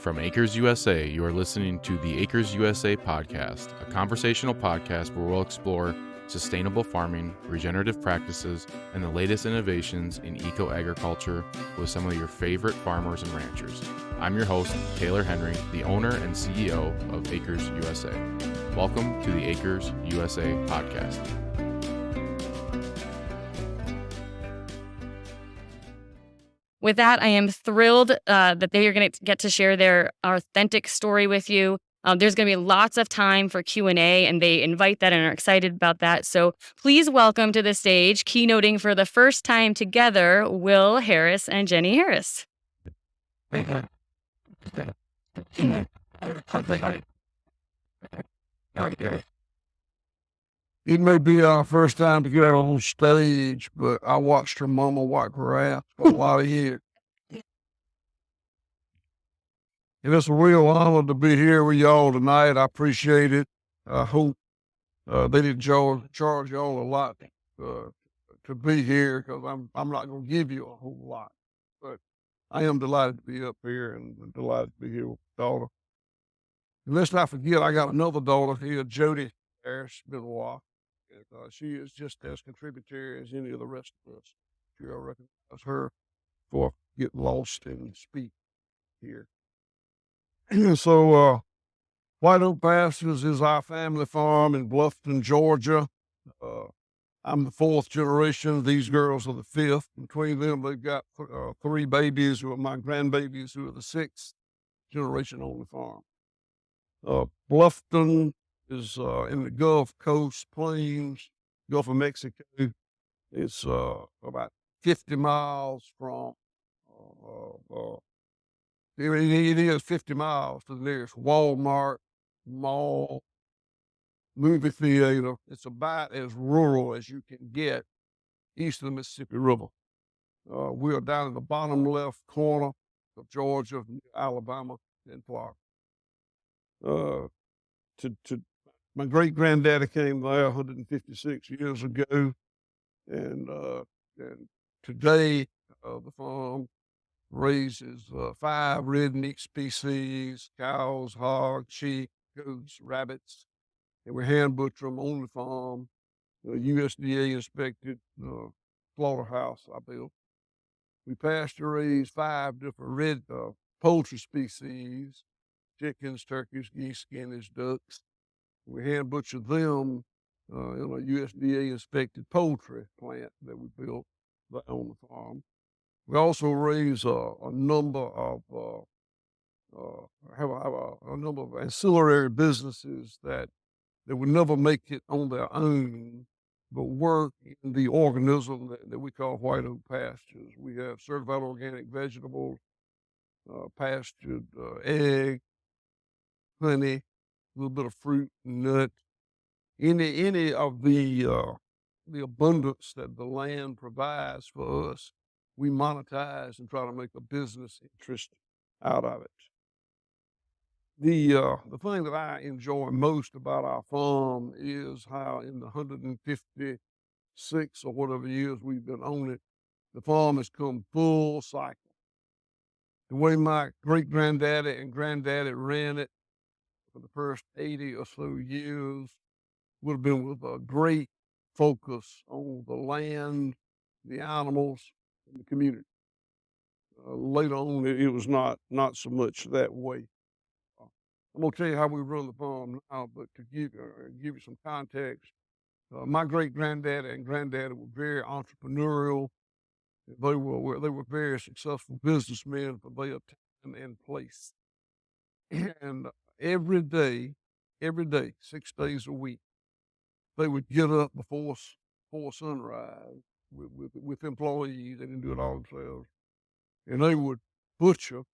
From Acres USA, you are listening to the Acres USA podcast, a conversational podcast where we'll explore sustainable farming, regenerative practices, and the latest innovations in eco-agriculture with some of your favorite farmers and ranchers. I'm your host, Taylor Henry, the owner and CEO of Acres USA. Welcome to the Acres USA podcast. With that, I am thrilled that they are going to get to share their authentic story with you. There's going to be lots of time for Q&A, and they invite that and are excited about that. So please welcome to the stage, keynoting for the first time together, Will Harris and Jenni Harris. It may be our first time together on stage, but I watched her mama wipe her ass for a lot of years. And it's a real honor to be here with y'all tonight. I appreciate it. I hope they didn't charge y'all a lot to be here, because I'm not going to give you a whole lot. But I am delighted to be up here and delighted to be here with my daughter. And let's not forget, I got another daughter here, Jody Harris. It's been a while. She is just as contributory as any of the rest of us. I recognize her for getting lost and speak here. So, White Oak Pastures is our family farm in Bluffton, Georgia. I'm the fourth generation. These girls are the fifth. Between them, they've got three babies who are my grandbabies, who are the sixth generation on the farm. Bluffton is in the Gulf Coast Plains, Gulf of Mexico. It's about 50 miles from, it is 50 miles to the nearest Walmart, mall, movie theater. It's about as rural as you can get east of the Mississippi River. We are down in the bottom left corner of Georgia, Alabama, and Florida. My great-granddaddy came there 156 years ago, and today the farm raises 5 red meat species: cows, hogs, sheep, goats, rabbits, and we hand butcher them on the farm. USDA inspected slaughterhouse I built. We pasture raise 5 different red poultry species: chickens, turkeys, geese, guineas, ducks. We hand butcher them in a USDA inspected poultry plant that we built on the farm. We also raise a number of have a number of ancillary businesses that would never make it on their own, but work in the organism that we call White Oak Pastures. We have certified organic vegetables, pastured egg, honey, a little bit of fruit and nut. Any of the abundance that the land provides for us, we monetize and try to make a business interest out of it. The thing that I enjoy most about our farm is how in the 156 or whatever years we've been on it, the farm has come full cycle. The way my great-granddaddy and granddaddy ran it for the first 80 or so years would have been with a great focus on the land, the animals, and the community. Later on, it was not so much that way. I'm going to tell you how we run the farm now, but to give you some context, my great-granddaddy and granddaddy were very entrepreneurial. They were very successful businessmen for their time and place. And every day, 6 days a week, they would get up before sunrise with employees. They didn't do it all themselves. And they would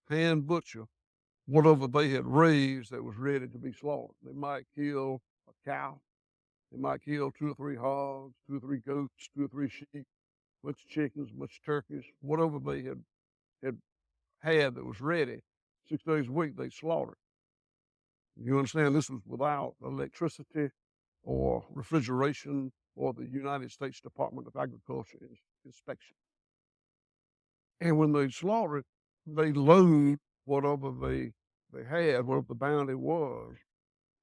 hand butcher whatever they had raised that was ready to be slaughtered. They might kill a cow. They might kill 2 or 3 hogs, 2 or 3 goats, 2 or 3 sheep, a bunch of chickens, a bunch of turkeys, whatever they had that was ready. 6 days a week, they slaughtered. You understand, this was without electricity or refrigeration or the United States Department of Agriculture inspection. And when they slaughtered, they load whatever they they had, whatever the bounty was,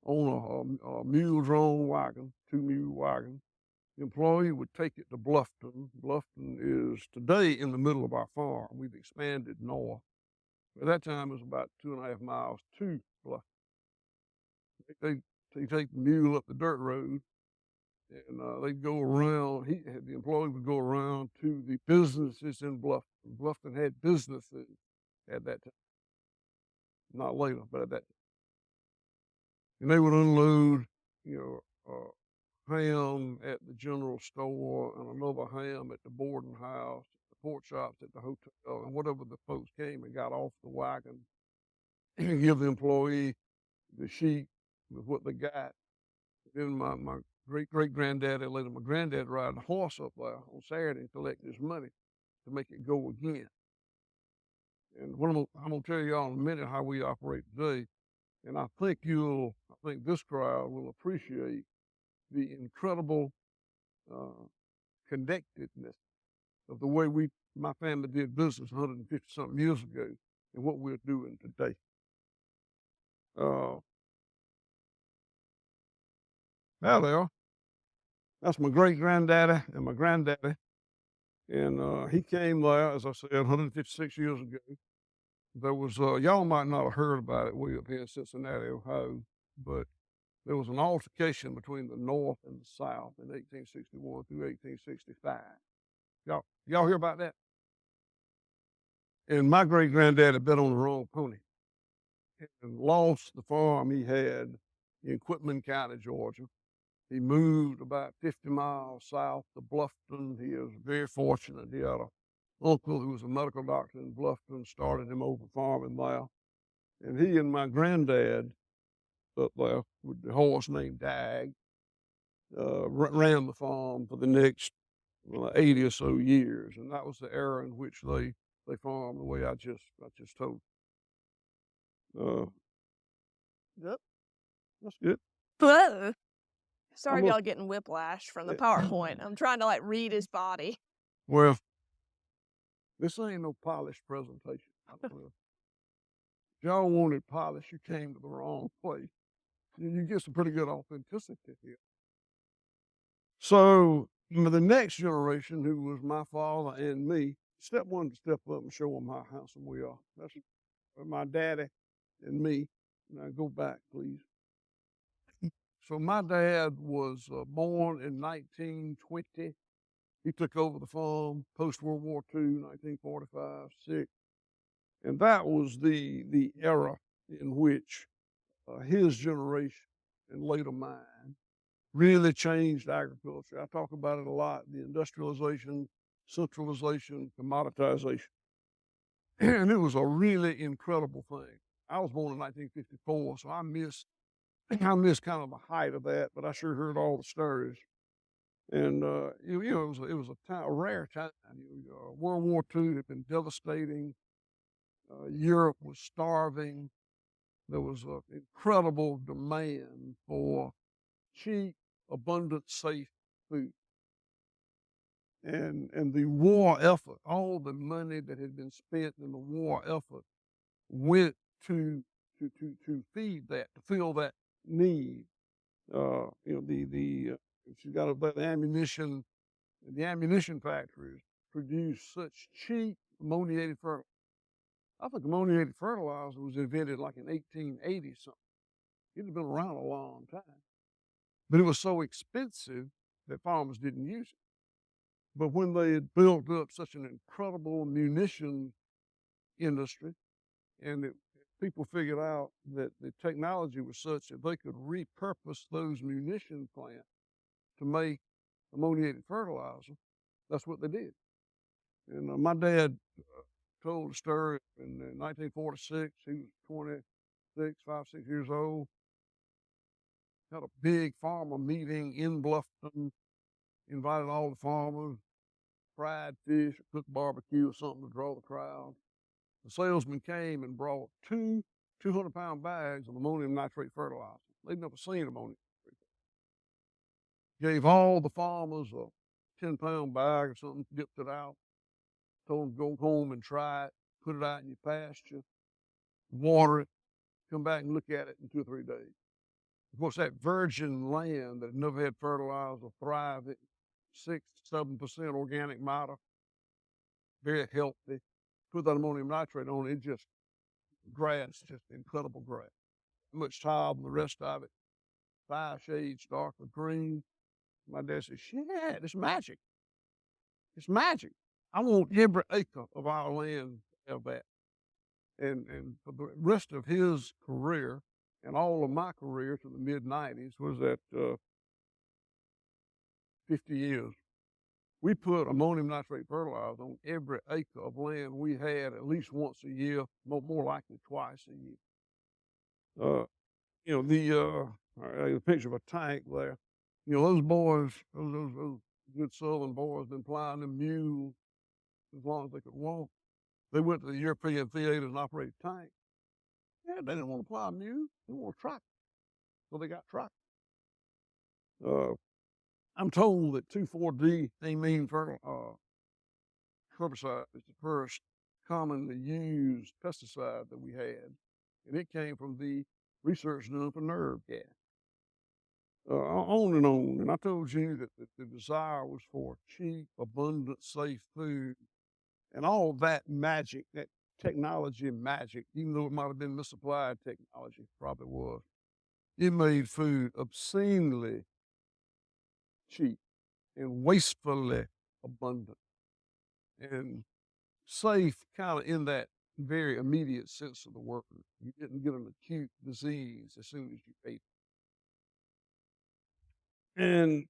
on a mule-drawn wagon, 2-mule wagon. The employee would take it to Bluffton. Bluffton is today in the middle of our farm. We've expanded north. At that time, it was about 2.5 miles to Bluffton. They take the mule up the dirt road, and they'd go around. The employee would go around to the businesses in Bluffton. Bluffton had businesses at that time, not later, but at that time. And they would unload, ham at the general store and another ham at the boarding house, the pork chops at the hotel, and whatever the folks came and got off the wagon, and give the employee the sheet with what they got. Then my great-great-granddaddy later, my granddad ride the horse up there on Saturday and collect his money to make it go again. And I'm gonna tell y'all in a minute how we operate today, and I think this crowd will appreciate the incredible connectedness of the way my family did business 150-something years ago and what we're doing today. Now there, that's my great-granddaddy and my granddaddy. And he came there, as I said, 156 years ago. There was, y'all might not have heard about it way up here in Cincinnati, Ohio, but there was an altercation between the North and the South in 1861 through 1865. Y'all hear about that? And my great-granddaddy bet on the wrong pony and lost the farm he had in Quitman County, Georgia. He moved about 50 miles south to Bluffton. He was very fortunate. He had an uncle who was a medical doctor in Bluffton, started him over farming there. And he and my granddad up there with the horse named Dag ran the farm for the next 80 or so years. And that was the era in which they farmed the way I just told. Yep, that's good. Whoa. Sorry I'm if a- y'all getting whiplash from the PowerPoint. I'm trying to like read his body. Well, this ain't no polished presentation. If y'all wanted polish, you came to the wrong place. You get some pretty good authenticity here. So the next generation, who was my father and me, step one to step up and show them how handsome we are. That's my daddy and me. Now go back, please. So my dad was born in 1920. He took over the farm post-World War II, 1945, 6. And that was the era in which his generation and later mine really changed agriculture. I talk about it a lot, the industrialization, centralization, commoditization. And it was a really incredible thing. I was born in 1954, so I missed kind of the height of that, but I sure heard all the stories. And it was a rare time. World War II had been devastating. Europe was starving. There was an incredible demand for cheap, abundant, safe food. And the war effort, all the money that had been spent in the war effort went to feed that, to fill that need. If you got about the ammunition factories produce such cheap ammoniated fertilizer. I think ammoniated fertilizer was invented like in 1880 something. It had been around a long time. But it was so expensive that farmers didn't use it. But when they had built up such an incredible munition industry, and people figured out that the technology was such that they could repurpose those munition plants to make ammoniated fertilizer, that's what they did. And my dad told a story in 1946. He was 6 years old. Had a big farmer meeting in Bluffton, invited all the farmers, fried fish, cooked barbecue or something to draw the crowd. The salesman came and brought two 200-pound bags of ammonium nitrate fertilizer. They'd never seen ammonium nitrate. Gave all the farmers a 10-pound bag or something, dipped it out, told them to go home and try it, put it out in your pasture, water it, come back and look at it in 2 or 3 days. Of course, that virgin land that never had fertilizer, thriving, 6-7% organic matter, very healthy. Put that ammonium nitrate on it, just grass, just incredible grass. Much taller than the rest of it, 5 shades darker green. My dad said, "Shit, it's magic. It's magic. I want every acre of our land to have that." And for the rest of his career and all of my career to the mid-90s was that 50 years. We put ammonium nitrate fertilizer on every acre of land we had at least once a year, more likely twice a year. The picture of a tank there. Those boys, those good Southern boys, been plying them mules as long as they could walk. They went to the European theater and operated tanks. Yeah, they didn't want to plow a mule. They want a truck. So they got trucks. I'm told that 2,4-D amine herbicide is the first commonly used pesticide that we had, and it came from the research done for nerve gas. On and on. And I told you that the desire was for cheap, abundant, safe food, and all that magic, that technology magic, even though it might have been misapplied technology, probably was. It made food obscenely cheap and wastefully abundant and safe, kind of in that very immediate sense of the word. You didn't get an acute disease as soon as you ate it. And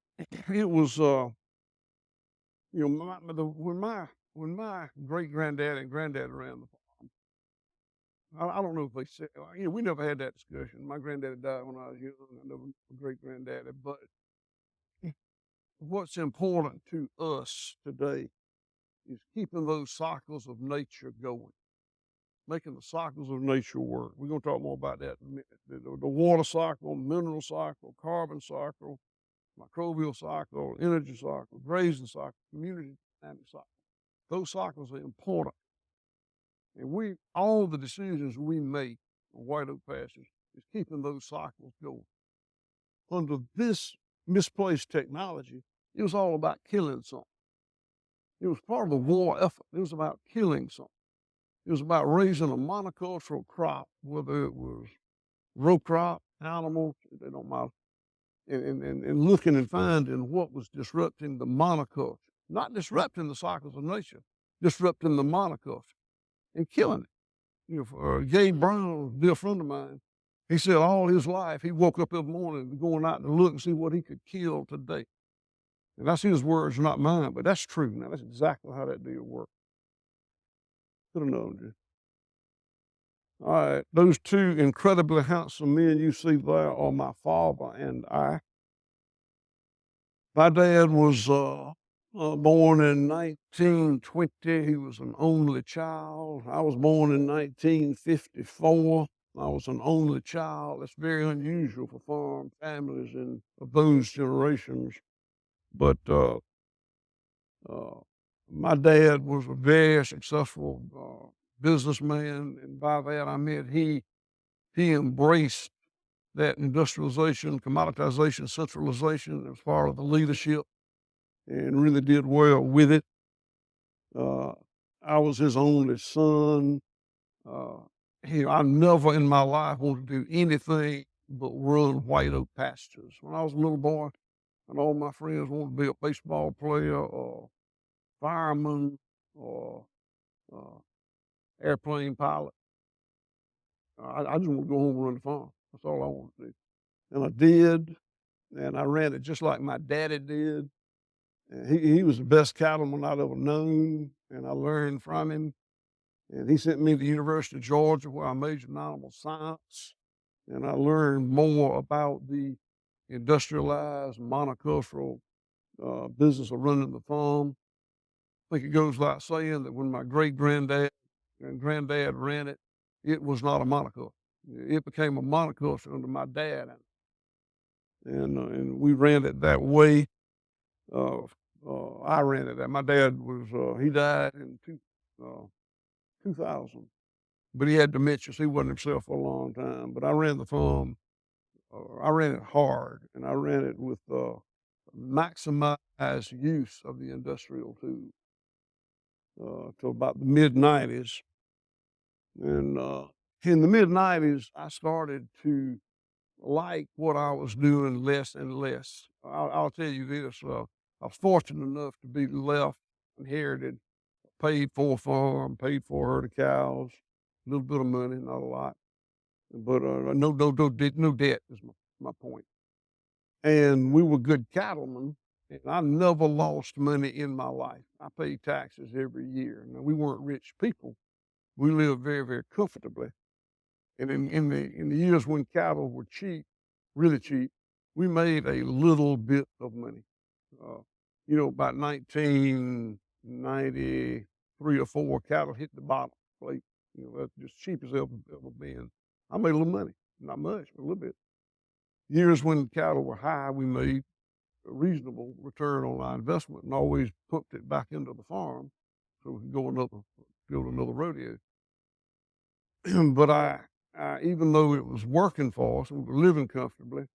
it was, when my great granddad and granddad ran the farm, I don't know if they said, we never had that discussion. My granddaddy died when I was young. I never knew my great granddaddy, but what's important to us today is keeping those cycles of nature going, making the cycles of nature work. We're going to talk more about that in a minute. The water cycle, mineral cycle, carbon cycle, microbial cycle, energy cycle, grazing cycle, community dynamic cycle. Those cycles are important. And all the decisions we make on White Oak Pastures is keeping those cycles going. Under this misplaced technology, it was all about killing something. It was part of the war effort. It was about killing something. It was about raising a monocultural crop, whether it was row crop, animals, they don't matter, and looking and finding what was disrupting the monoculture, not disrupting the cycles of nature, disrupting the monoculture and killing it. Gabe Brown, a dear friend of mine, he said all his life he woke up every morning going out to look and see what he could kill today. And that's his words, not mine, but that's true. Now, that's exactly how that deal worked. Could have known you. All right, those two incredibly handsome men you see there are my father and I. My dad was born in 1920. He was an only child. I was born in 1954. I was an only child. That's very unusual for farm families and of those generations. But my dad was a very successful businessman, and by that I meant he embraced that industrialization, commoditization, centralization as far as the leadership, and really did well with it. I was his only son. I never in my life wanted to do anything but run White Oak Pastures. When I was a little boy, and all my friends wanted to be a baseball player or fireman or airplane pilot, I just want to go home and run the farm. That's all I wanted to do. And I did, and I ran it just like my daddy did. And he was the best cattleman I'd ever known, and I learned from him. And he sent me to the University of Georgia, where I majored in animal science, and I learned more about the industrialized monocultural business of running the farm. I think it goes without saying that when my great granddad and granddad ran it, it was not a monoculture. It became a monoculture under my dad, and we ran it that way. I ran it. My dad was he died in 2000, but he had dementia, so he wasn't himself for a long time. But I ran the farm. I ran it hard, and I ran it with maximized use of the industrial tool till about the mid-90s. And in the mid-90s, I started to like what I was doing less and less. I'll tell you this, I was fortunate enough to be left, inherited, paid for farm, paid for a herd of cows, a little bit of money, not a lot, but no debt is my point. And we were good cattlemen, and I never lost money in my life. I paid taxes every year. Now, we weren't rich people. We lived very, very comfortably. And in the years when cattle were cheap, really cheap, we made a little bit of money. About 1993 or 4, cattle hit the bottom plate. That's just cheap as ever been. I made a little money, not much, but a little bit. Years when cattle were high, we made a reasonable return on our investment and always pumped it back into the farm so we could go to another rodeo. But even though it was working for us, we were living comfortably.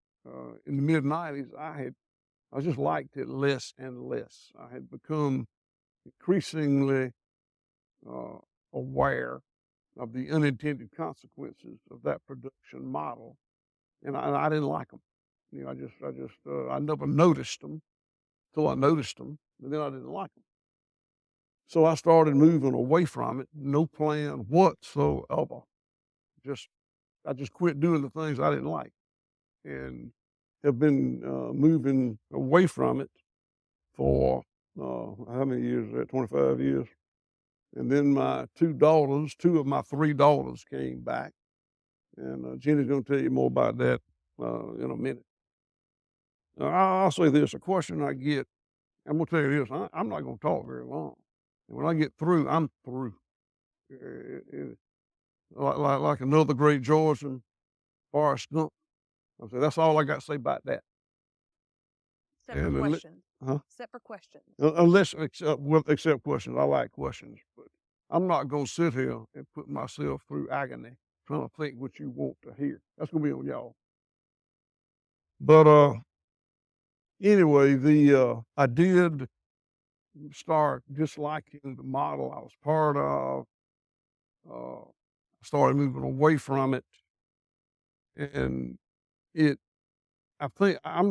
In the mid-90s, I just liked it less and less. I had become increasingly aware of the unintended consequences of that production model, and I didn't like them. I never noticed them till I noticed them, and then I didn't like them. So I started moving away from it. No plan whatsoever. I just quit doing the things I didn't like, and have been moving away from it for how many years is that? 25 years. And then my two of my 3 daughters came back, and Jenny's going to tell you more about that in a minute. I'll say this: a question I get, I'm going to tell you this: I'm not going to talk very long. And when I get through, I'm through. Like another great Georgian, Forrest Gump. I say that's all I got to say about that. Except for questions. Except for questions. Except questions. I like questions, but I'm not going to sit here and put myself through agony trying to think what you want to hear. That's going to be on y'all. But anyway, I did start disliking the model I was part of. I started moving away from it, and I think I am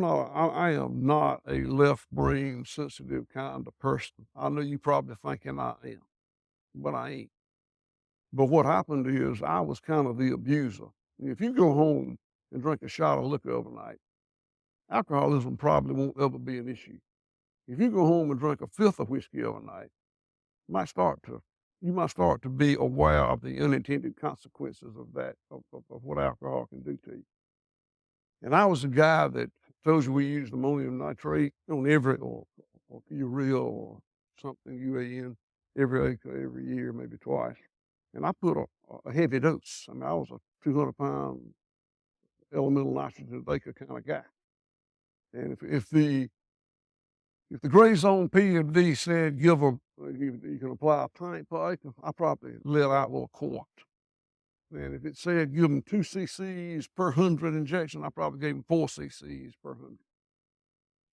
not a left brain sensitive kind of person. I know you probably thinking I am, but I ain't. But what happened is I was kind of the abuser. If you go home and drink a shot of liquor overnight, alcoholism probably won't ever be an issue. If you go home and drink a fifth of whiskey overnight, you might start to be aware of the unintended consequences of that, of what alcohol can do to you. And I was a guy that told you we used ammonium nitrate on or urea or something, UAN, every acre, every year, maybe twice. And I put a heavy dose. I mean, I was a 200-pound elemental nitrogen acre kind of guy. And if the gray zone P&D said you can apply a pint per acre, I probably let out a quart. And if it said give them 2 cc's per 100 injection, I probably gave them 4 cc's per 100.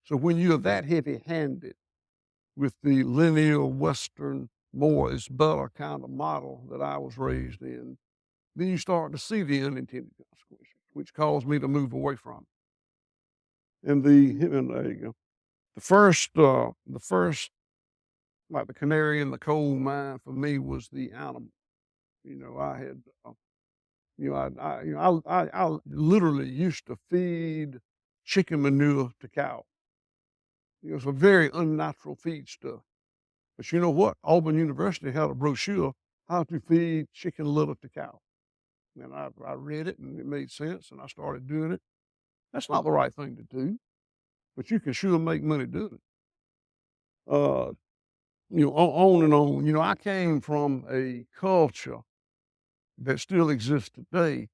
So when you're that heavy-handed with the linear Western, more is better kind of model that I was raised in, then you start to see the unintended consequences, which caused me to move away from it. And there you go. The first, like the canary in the coal mine for me was the animal. I had, I literally used to feed chicken manure to cows. It's a very unnatural feed stuff. But you know what? Auburn University had a brochure, how to feed chicken litter to cows. And I read it and it made sense and I started doing it. That's not the right thing to do, but you can sure make money doing it. On and on. I came from a culture that still exists today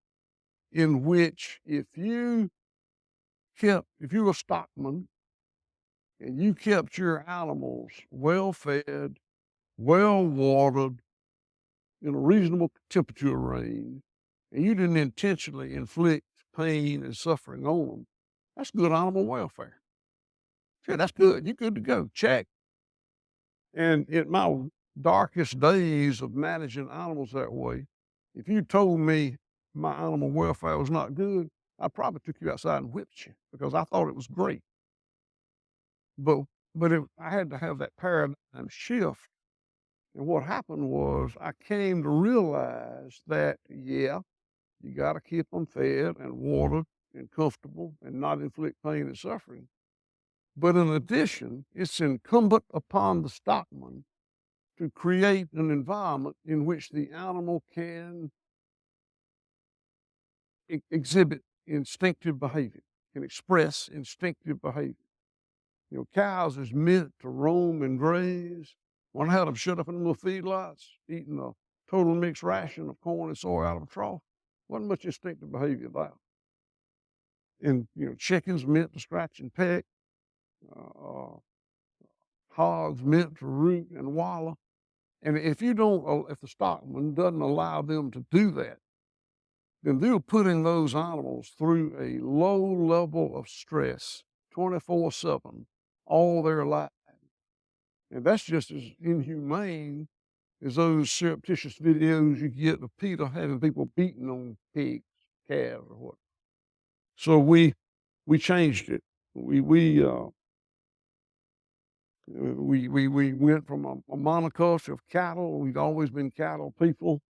in which if you were a stockman and you kept your animals well fed, well watered, in a reasonable temperature range, and you didn't intentionally inflict pain and suffering on them, that's good animal welfare. Sure, that's good. You're good to go. Check. And in my darkest days of managing animals that way, if you told me my animal welfare was not good, I probably took you outside and whipped you because I thought it was great. But I had to have that paradigm shift. And what happened was I came to realize that, yeah, you got to keep them fed and watered and comfortable and not inflict pain and suffering. But in addition, it's incumbent upon the stockman to create an environment in which the animal can exhibit instinctive behavior, can express instinctive behavior. You know, cows is meant to roam and graze. When I had them shut up in the little feedlots, eating a total mixed ration of corn and soy out of a trough, wasn't much instinctive behavior there. And, you know, chickens meant to scratch and peck, hogs meant to root and wallow. And if you don't, if the stockman doesn't allow them to do that, then they're putting those animals through a low level of stress 24/7 all their life. And that's just as inhumane as those surreptitious videos you get of PETA having people beating on pigs, calves, or what. So we changed it. We went from a monoculture of cattle. We'd always been cattle people.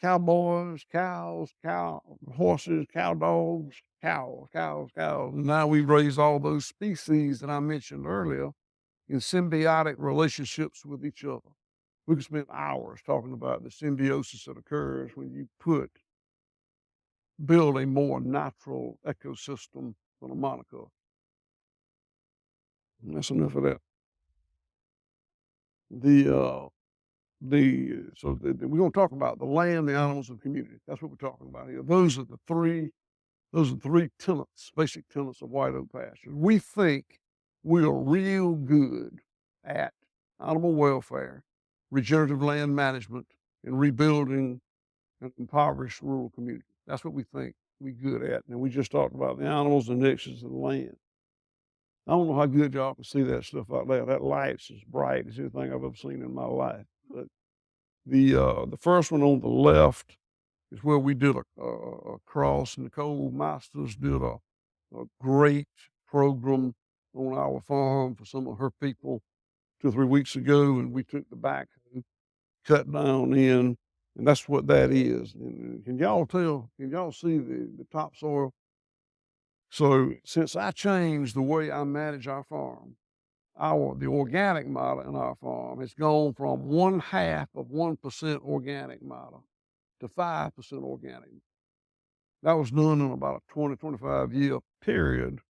Cowboys, cows, horses, cow dogs, cows. And now we raise all those species that I mentioned earlier in symbiotic relationships with each other. We could spend hours talking about the symbiosis that occurs when you build a more natural ecosystem than a monoculture. And that's enough of that. We're going to talk about the land, the animals, and the community. That's what we're talking about here. Those are the three tenets, basic tenets of White Oak Pastures. We think we are real good at animal welfare, regenerative land management, and rebuilding an impoverished rural community. That's what we think we're good at. And we just talked about the animals, the nexus, and the land. I don't know how good y'all can see that stuff out there. That light's as bright as anything I've ever seen in my life. But the first one on the left is where we did a cross. Nicole Masters did a great program on our farm for some of her people 2 or 3 weeks ago, and we took the back, cut down in, and that's what that is. And can y'all tell? Can y'all see the topsoil? So since I changed the way I manage our farm, the organic matter in our farm has gone from 0.5% organic matter to 5% organic. That was done in about a 25 year period.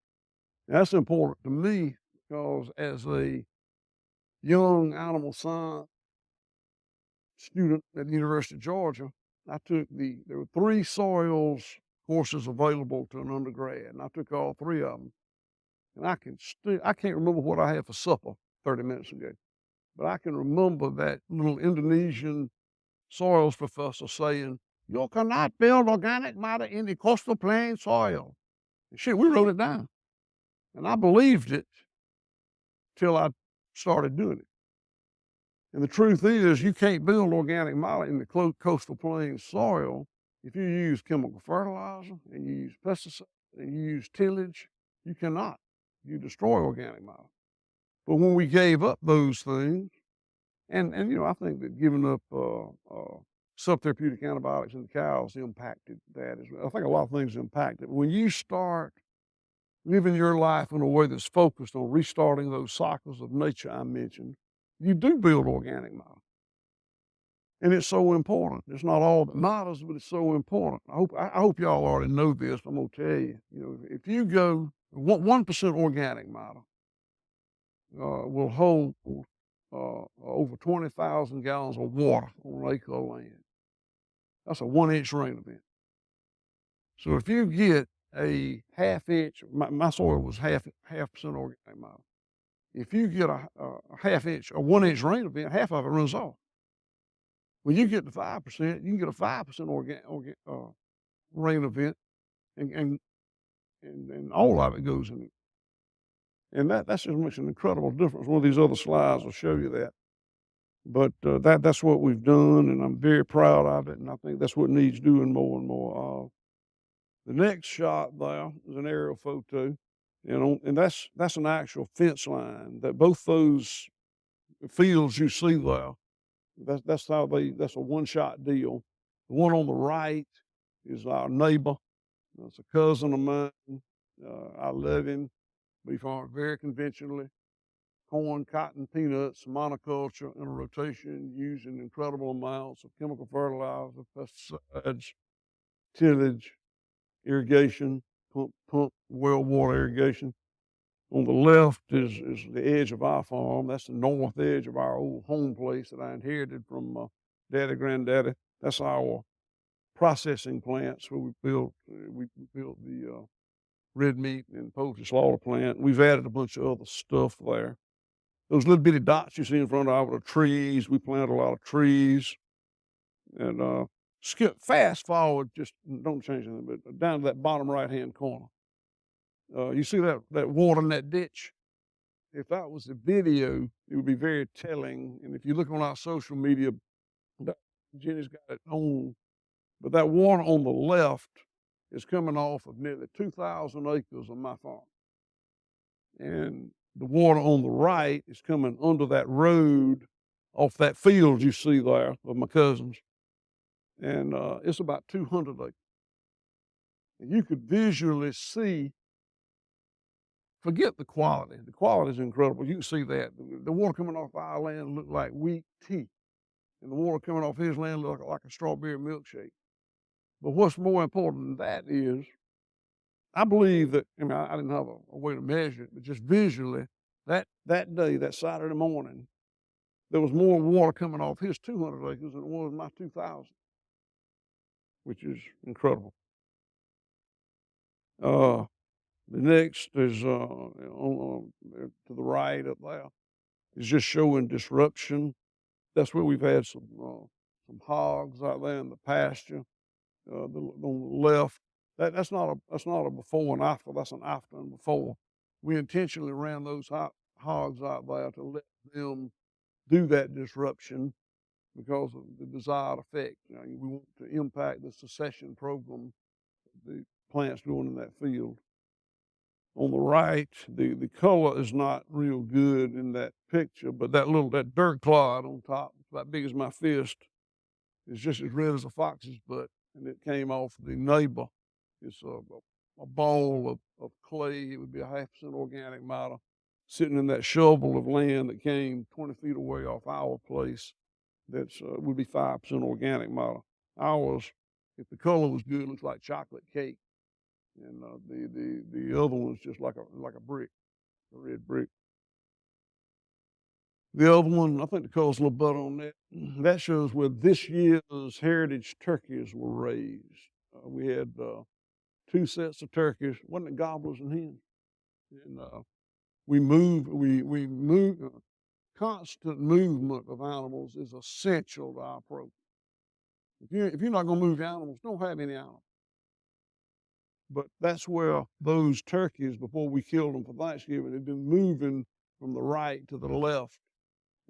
And that's important to me because as a young animal science student at the University of Georgia, there were 3 soils courses available to an undergrad, and I took all 3 of them. And I can't remember what I had for supper 30 minutes ago, but I can remember that little Indonesian soils professor saying, "You cannot build organic matter in the coastal plain soil." And shit, we wrote it down. And I believed it till I started doing it. And the truth is, you can't build organic matter in the coastal plain soil if you use chemical fertilizer and you use pesticides and you use tillage. You cannot. You destroy organic matter. But when we gave up those things, and you know, I think that giving up subtherapeutic antibiotics in the cows impacted that as well. I think a lot of things impact it. When you start living your life in a way that's focused on restarting those cycles of nature I mentioned, you do build organic matter. And it's so important. It's not all that matters, but it's so important. I hope y'all already know this. I'm going to tell you, you know, if you go 1% organic matter will hold over 20,000 gallons of water on an acre of land. That's a 1-inch rain event. So if you get a half-inch, my soil was half percent organic matter. If you get a half-inch or 1-inch rain event, half of it runs off. When you get to 5%, you can get a 5% rain event, and all of it goes in it. And that's just makes an incredible difference. One of these other slides will show you that. But that's what we've done, and I'm very proud of it, and I think that's what needs doing more and more of. The next shot there is an aerial photo, and that's an actual fence line. That both those fields you see there, that's a one-shot deal. The one on the right is our neighbor. That's a cousin of mine. I love him. We farm very conventionally. Corn, cotton, peanuts, monoculture in a rotation using incredible amounts of chemical fertilizer, pesticides, tillage, irrigation, pump well water irrigation. On the left is the edge of our farm. That's the north edge of our old home place that I inherited from daddy, granddaddy. That's our processing plants where we built the red meat and poultry slaughter plant. We've added a bunch of other stuff there. Those little bitty dots you see in front of our trees, we plant a lot of trees. And skip fast forward, just don't change anything, but down to that bottom right-hand corner. You see that water in that ditch? If that was a video, it would be very telling. And if you look on our social media, Jenni's got it on. But that water on the left is coming off of nearly 2,000 acres of my farm. And the water on the right is coming under that road off that field you see there of my cousins. And it's about 200 acres. And you could visually see, forget the quality. The quality is incredible. You can see that. The water coming off our land looked like wheat tea. And the water coming off his land looked like a strawberry milkshake. But what's more important than that is, I believe that, I didn't have a way to measure it, but just visually, that day, that Saturday morning, there was more water coming off his 200 acres than it was my 2,000, which is incredible. The next is to the right up there is just showing disruption. That's where we've had some hogs out there in the pasture. On the left, that's not a before and after. That's an after and before. We intentionally ran those hogs out there to let them do that disruption because of the desired effect. We want to impact the succession program the plants doing in that field. On the right, the color is not real good in that picture, but that dirt clod on top, about big as my fist, is just as red as a fox's butt, and it came off the neighbor. It's a ball of clay. It would be a 0.5% organic matter sitting in that shovel of land that came 20 feet away off our place. That's would be 5% organic matter. Ours, if the color was good, looks like chocolate cake, and the other one's just like a brick, a red brick. The other one, I think the color's a little better on that. That shows where this year's heritage turkeys were raised. We had 2 sets of turkeys, wasn't it gobblers and hens? And we moved. Constant movement of animals is essential to our program. If you're not going to move animals, don't have any animals. But that's where those turkeys, before we killed them for Thanksgiving, had been moving from the right to the left.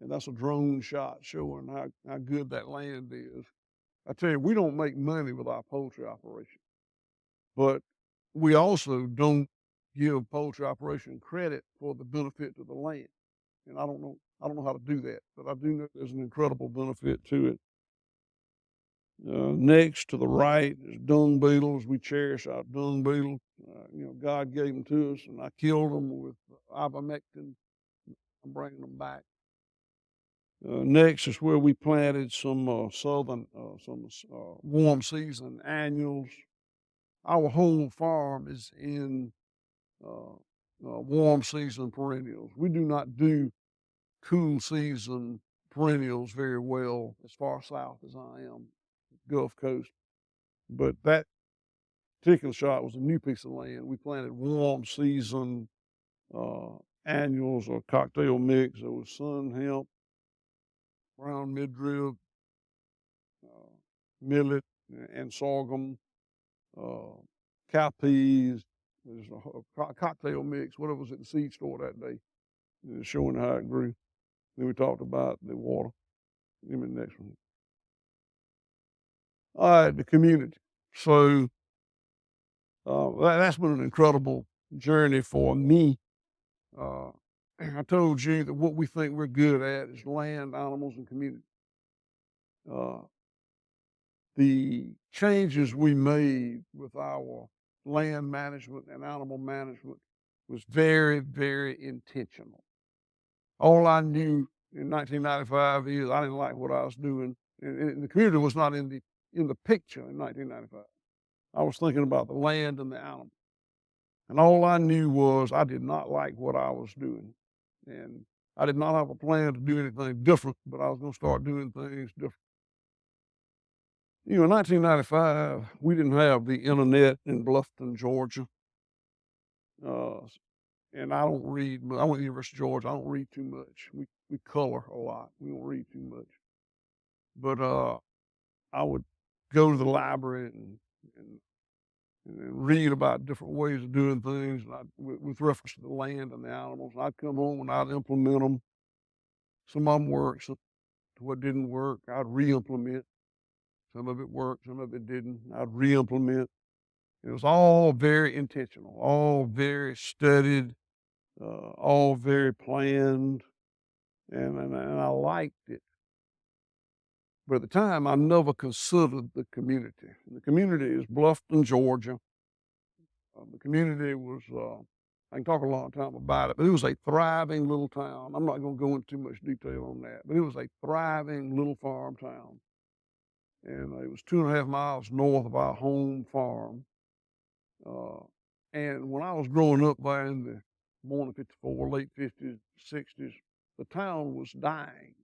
And that's a drone shot showing how good that land is. I tell you, we don't make money with our poultry operation, but we also don't give poultry operation credit for the benefit to the land. And I don't know how to do that, but I do know there's an incredible benefit to it. Next to the right is dung beetles. We cherish our dung beetles. God gave them to us, and I killed them with ivermectin. I'm bringing them back. Next is where we planted some warm season annuals. Our whole farm is in warm season perennials. We do not do cool season perennials very well as far south as I am, Gulf Coast. But that particular shot was a new piece of land. We planted warm season annuals or cocktail mix. There was sun hemp, brown midrib, millet and sorghum, cowpeas. There's a cocktail mix, whatever was at the seed store that day, showing how it grew. Then we talked about the water. Give me the next one. All right, the community. So that's been an incredible journey for me. I told you that what we think we're good at is land, animals, and community. The changes we made with our land management and animal management was very, very intentional. All I knew in 1995 is I didn't like what I was doing, and the community was not in the picture in 1995. I was thinking about the land and the animals, and all I knew was I did not like what I was doing, and I did not have a plan to do anything different, but I was going to start doing things different. In 1995, we didn't have the internet in Bluffton, Georgia. And I don't read. I went to the University of Georgia. I don't read too much. We color a lot. We don't read too much. But I would go to the library and read about different ways of doing things with reference to the land and the animals. And I'd come home and I'd implement them. Some of them worked. Some what didn't work, I'd re-implement. Some of it worked. Some of it didn't. I'd re-implement. It was all very intentional, all very studied, all very planned, and I liked it. But at the time, I never considered the community. The community is Bluffton, Georgia. The community was, I can talk a long time about it, but it was a thriving little town. I'm not going to go into too much detail on that, but it was a thriving little farm town. And it was 2.5 miles north of our home farm. And when I was growing up there in the morning 54, late 50s, 60s, the town was dying,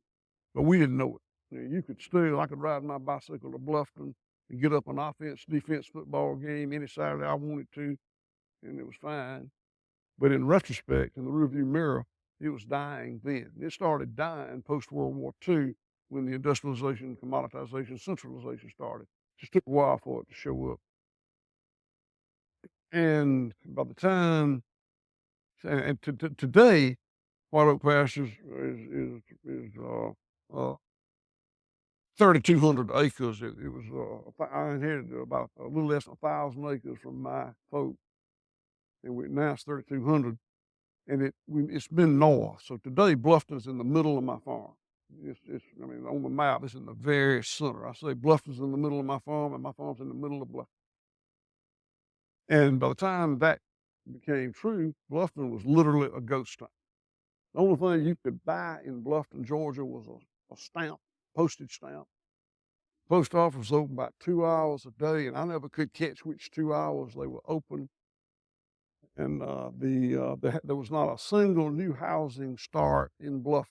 but we didn't know it. You could still, I could ride my bicycle to Bluffton and get up an offense, defense football game any Saturday I wanted to, and it was fine. But in retrospect, in the rearview mirror, it was dying then. It started dying post-World War II when the industrialization, commoditization, centralization started. It just took a while for it to show up. And by the time, and today, White Oak Pastures is 3,200 acres. It was, I inherited about a little less than 1,000 acres from my folks, and now it's 3,200, and it's been north. So today, Bluffton's in the middle of my farm. I mean, on the map, it's in the very center. I say Bluffton's in the middle of my farm, and my farm's in the middle of Bluffton. And by the time that became true, Bluffton was literally a ghost town. The only thing you could buy in Bluffton, Georgia was a stamp, postage stamp. Post office was open about 2 hours a day, and I never could catch which 2 hours they were open. And there was not a single new housing start in Bluffton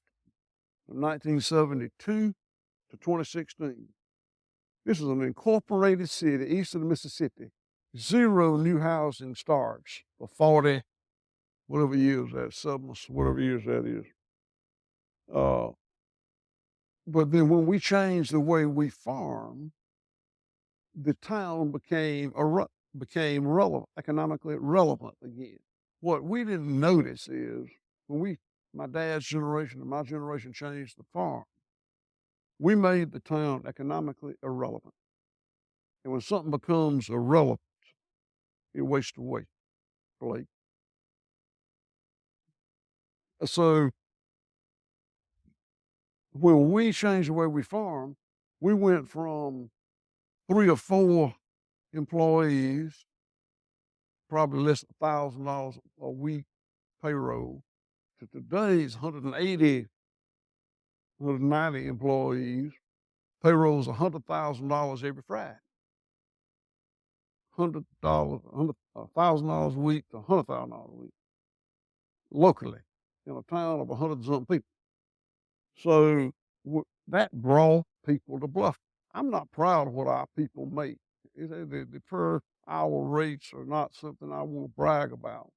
from 1972 to 2016. This is an incorporated city east of the Mississippi. 0 new housing starts for 40, whatever years that, whatever years that is. But then when we changed the way we farm, the town became relevant, economically relevant again. What we didn't notice is when my dad's generation and my generation changed the farm, we made the town economically irrelevant. And when something becomes irrelevant, it wastes away, Blake. So when we changed the way we farm, we went from 3 or 4 employees, probably less than $1,000 a week payroll, to today's 180, 190 employees. Payroll's $100,000 every Friday. $1,000 a week to $100,000 a week, locally, in a town of 100-something people. So that brought people to Bluffton. I'm not proud of what our people make. The per hour rates are not something I want to brag about,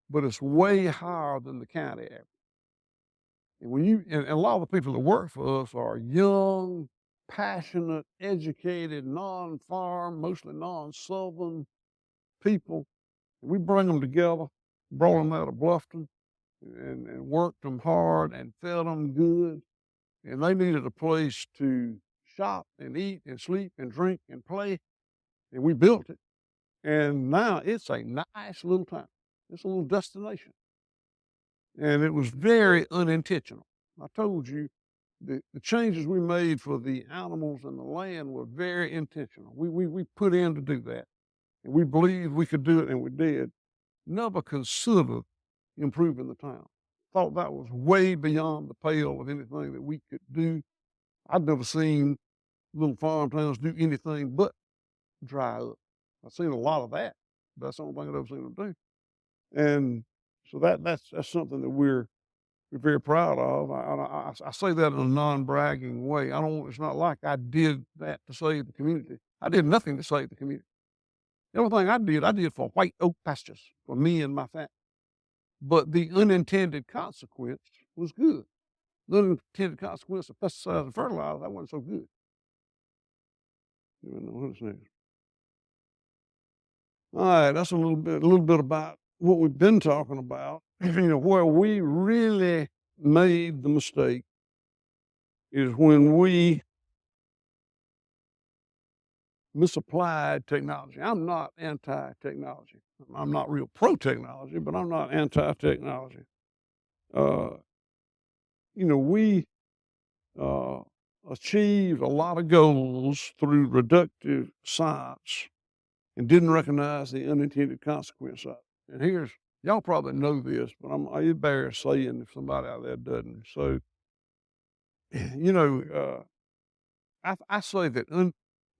but it's way higher than the county average. And and a lot of the people that work for us are young, passionate, educated, non-farm, mostly non-Southern people. We bring them together, brought them out of Bluffton, and worked them hard and fed them good. And they needed a place to shop and eat and sleep and drink and play. And we built it. And now it's a nice little town. It's a little destination. And it was very unintentional. I told you the changes we made for the animals and the land were very intentional. We put in to do that. And we believed we could do it, and we did. Never considered improving the town. Thought that was way beyond the pale of anything that we could do. I'd never seen little farm towns do anything but dry up. I've seen a lot of that, but that's the only thing I've ever seen them do. And so that's something that we're very proud of. I say that in a non-bragging way. It's not like I did that to save the community. I did nothing to save the community. Everything I did for White Oak Pastures, for me and my family. But the unintended consequence was good. The unintended consequence of pesticides and fertilizer, that wasn't so good. You know what's next. All right, that's a little bit about what we've been talking about. Where we really made the mistake is when we misapplied technology. I'm not anti-technology. I'm not real pro-technology, but I'm not anti-technology. We achieved a lot of goals through reductive science and didn't recognize the unintended consequence of it. And y'all probably know this, but I'm embarrassed saying if somebody out there doesn't. So, I say that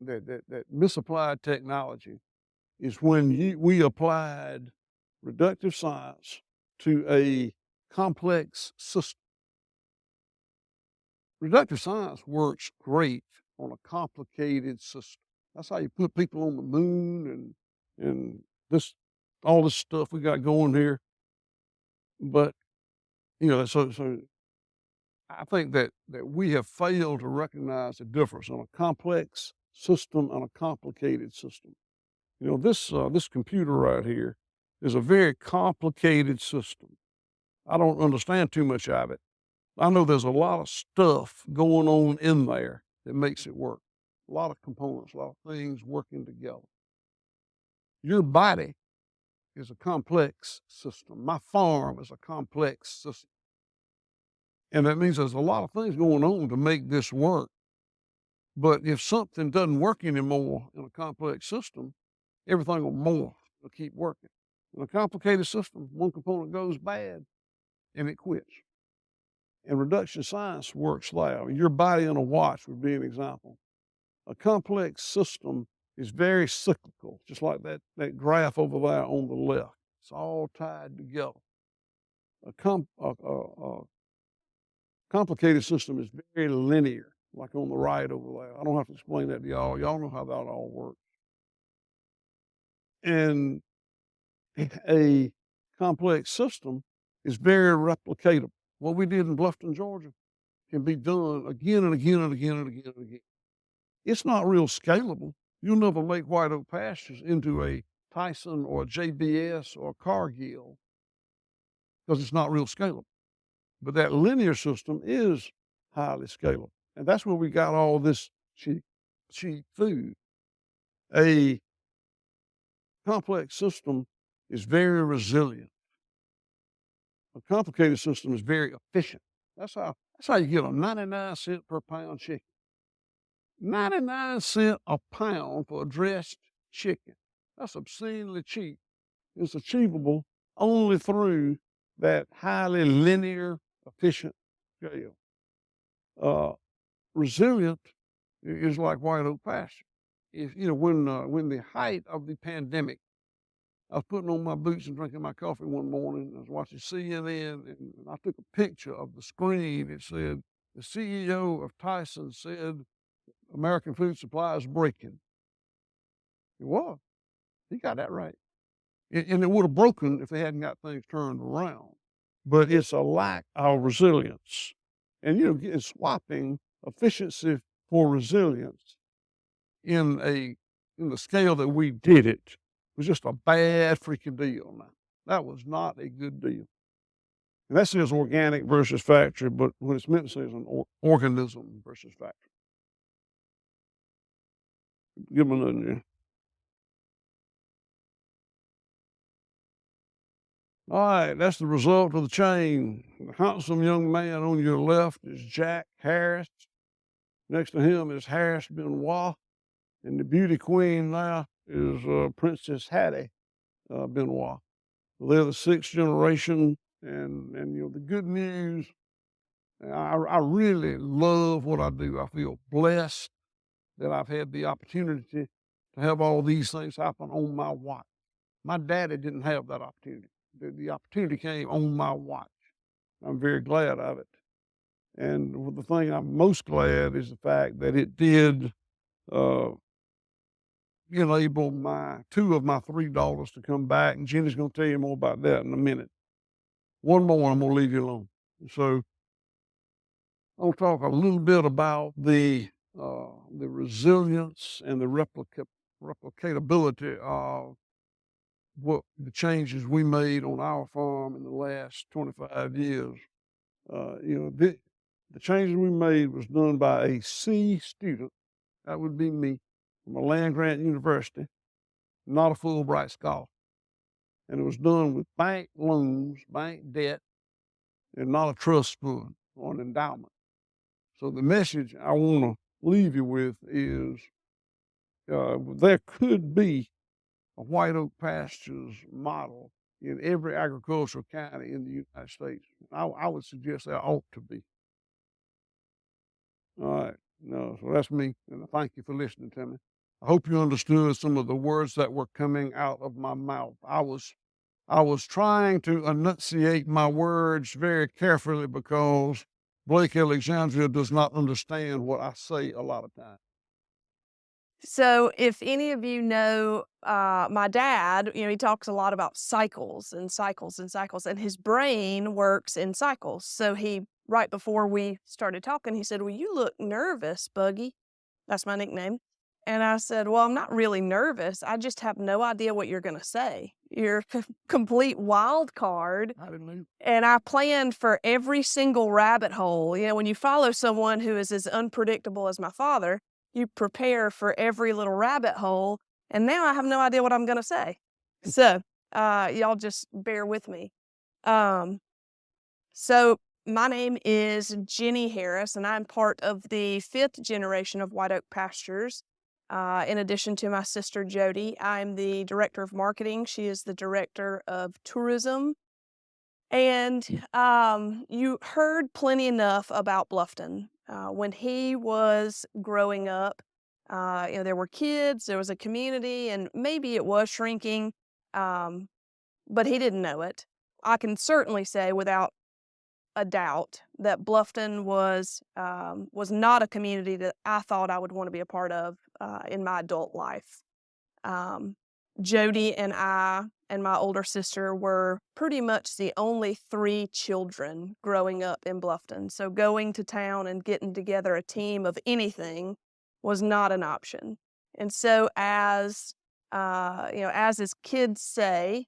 that misapplied technology is when we applied reductive science to a complex system. Reductive science works great on a complicated system. That's how you put people on the moon and all this stuff we got going here. But so I think that we have failed to recognize the difference on a complex system and a complicated system. This computer right here is a very complicated system. I don't understand too much of it. I know there's a lot of stuff going on in there that makes it work. A lot of components, a lot of things working together. Your body is a complex system. My farm is a complex system. And that means there's a lot of things going on to make this work. But if something doesn't work anymore in a complex system, everything will morph. It'll keep working. In a complicated system, one component goes bad and it quits. And reduction science works there. Your body on a watch would be an example. A complex system is very cyclical, just like that graph over there on the left. It's all tied together. A complicated system is very linear, like on the right over there. I don't have to explain that to y'all. Y'all know how that all works. And a complex system is very replicatable. What we did in Bluffton, Georgia, can be done again and again and again and again and again. It's not real scalable. You'll never make White Oak Pastures into a Tyson or a JBS or a Cargill because it's not real scalable. But that linear system is highly scalable. And that's where we got all this cheap food. A complex system is very resilient. A complicated system is very efficient. That's how you get a 99-cent per pound chicken. 99 cents a pound for a dressed chicken. That's obscenely cheap. It's achievable only through that highly linear, efficient scale. Resilient is like White Oak Pasture. When the height of the pandemic, I was putting on my boots and drinking my coffee one morning. I was watching CNN, and I took a picture of the screen. It said, the CEO of Tyson said, American food supply is breaking. It was. He got that right. And it would have broken if they hadn't got things turned around. But it's a lack of resilience. And, swapping efficiency for resilience in the scale that we did it was just a bad freaking deal. Now, that was not a good deal. And that says organic versus factory, but what it's meant to say is an organism versus factory. Give them another one. All right, that's the result of the chain. The handsome young man on your left is Jack Harris. Next to him is Harris Benoit. And the beauty queen now is Princess Hattie Benoit. They're the sixth generation. And the good news, I really love what I do. I feel blessed that I've had the opportunity to have all these things happen on my watch. My daddy didn't have that opportunity. The opportunity came on my watch. I'm very glad of it. And the thing I'm most glad is the fact that it did enable two of my three daughters to come back. And Jenni's going to tell you more about that in a minute. One more, I'm going to leave you alone. So I'll talk a little bit about the resilience and the replicatability of what the changes we made on our farm in the last 25 years. The changes we made was done by a C student, that would be me, from a land-grant university, not a Fulbright scholar. And it was done with bank loans, bank debt, and not a trust fund or an endowment. So the message I want to leave you with is there could be a White Oak Pastures model in every agricultural county in the United States. I would suggest there ought to be. All right. No, so that's me, and thank you for listening to me. I hope you understood some of the words that were coming out of my mouth. I was trying to enunciate my words very carefully because Blake Alexandria does not understand what I say a lot of times. So if any of you know my dad, he talks a lot about cycles and cycles and cycles, and his brain works in cycles. So right before we started talking, he said, "Well, you look nervous, Buggy." That's my nickname. And I said, "Well, I'm not really nervous. I just have no idea what you're going to say. You're a complete wild card." I didn't know. And I planned for every single rabbit hole. When you follow someone who is as unpredictable as my father, you prepare for every little rabbit hole. And now I have no idea what I'm going to say. So y'all just bear with me. So my name is Jenni Harris, and I'm part of the fifth generation of White Oak Pastures. In addition to my sister Jody, I'm the director of marketing. She is the director of tourism. And you heard plenty enough about Bluffton. When he was growing up, there were kids, there was a community, and maybe it was shrinking, but he didn't know it. I can certainly say without a doubt that Bluffton was not a community that I thought I would want to be a part of in my adult life. Jody and I and my older sister were pretty much the only three children growing up in Bluffton. So going to town and getting together a team of anything was not an option. And so as his kids say,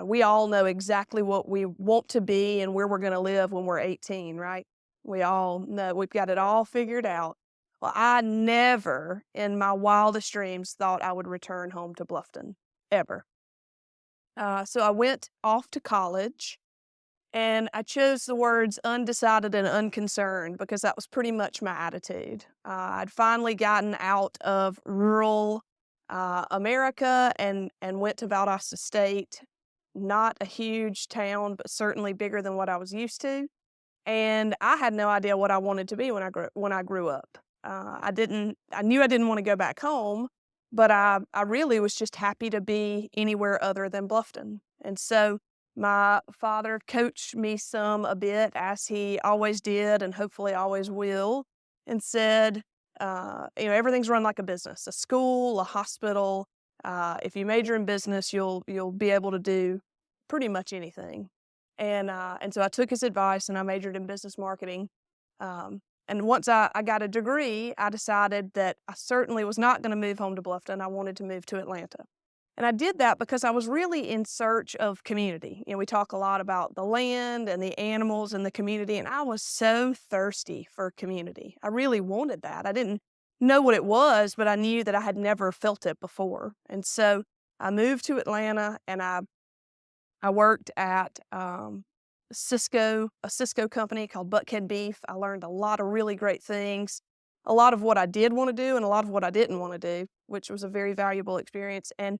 we all know exactly what we want to be and where we're going to live when we're 18, right? We all know we've got it all figured out. Well, I never in my wildest dreams thought I would return home to Bluffton, ever. So I went off to college, and I chose the words undecided and unconcerned because that was pretty much my attitude. I'd finally gotten out of rural America and went to Valdosta State. Not a huge town, but certainly bigger than what I was used to. And I had no idea what I wanted to be when I grew up. I knew I didn't want to go back home, but I really was just happy to be anywhere other than Bluffton. And so my father coached me a bit, as he always did and hopefully always will, and said, everything's run like a business, a school, a hospital. If you major in business, you'll be able to do pretty much anything. And so I took his advice and I majored in business marketing. And once I got a degree, I decided that I certainly was not going to move home to Bluffton. I wanted to move to Atlanta. And I did that because I was really in search of community. We talk a lot about the land and the animals and the community, and I was so thirsty for community. I really wanted that. I didn't know what it was, but I knew that I had never felt it before. And so I moved to Atlanta, and I worked at a Cisco company called Buckhead Beef. I learned a lot of really great things, a lot of what I did want to do and a lot of what I didn't want to do, which was a very valuable experience. And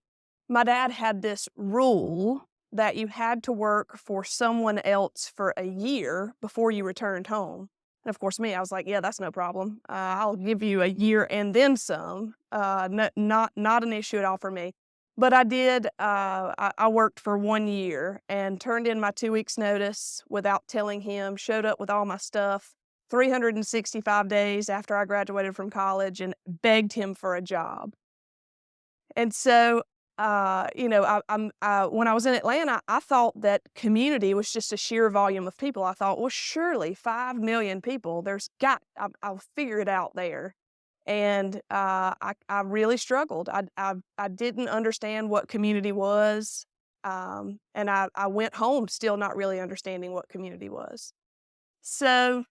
my dad had this rule that you had to work for someone else for a year before you returned home. And of course, I was like, yeah, that's no problem. I'll give you a year and then some. Not an issue at all for me. But I did. I worked for 1 year and turned in my 2 weeks' notice without telling him, showed up with all my stuff 365 days after I graduated from college and begged him for a job. And so, when I was in Atlanta, I thought that community was just a sheer volume of people. I thought, well, surely 5 million people, I'll figure it out there. And I really struggled. I didn't understand what community was, and I went home still not really understanding what community was. So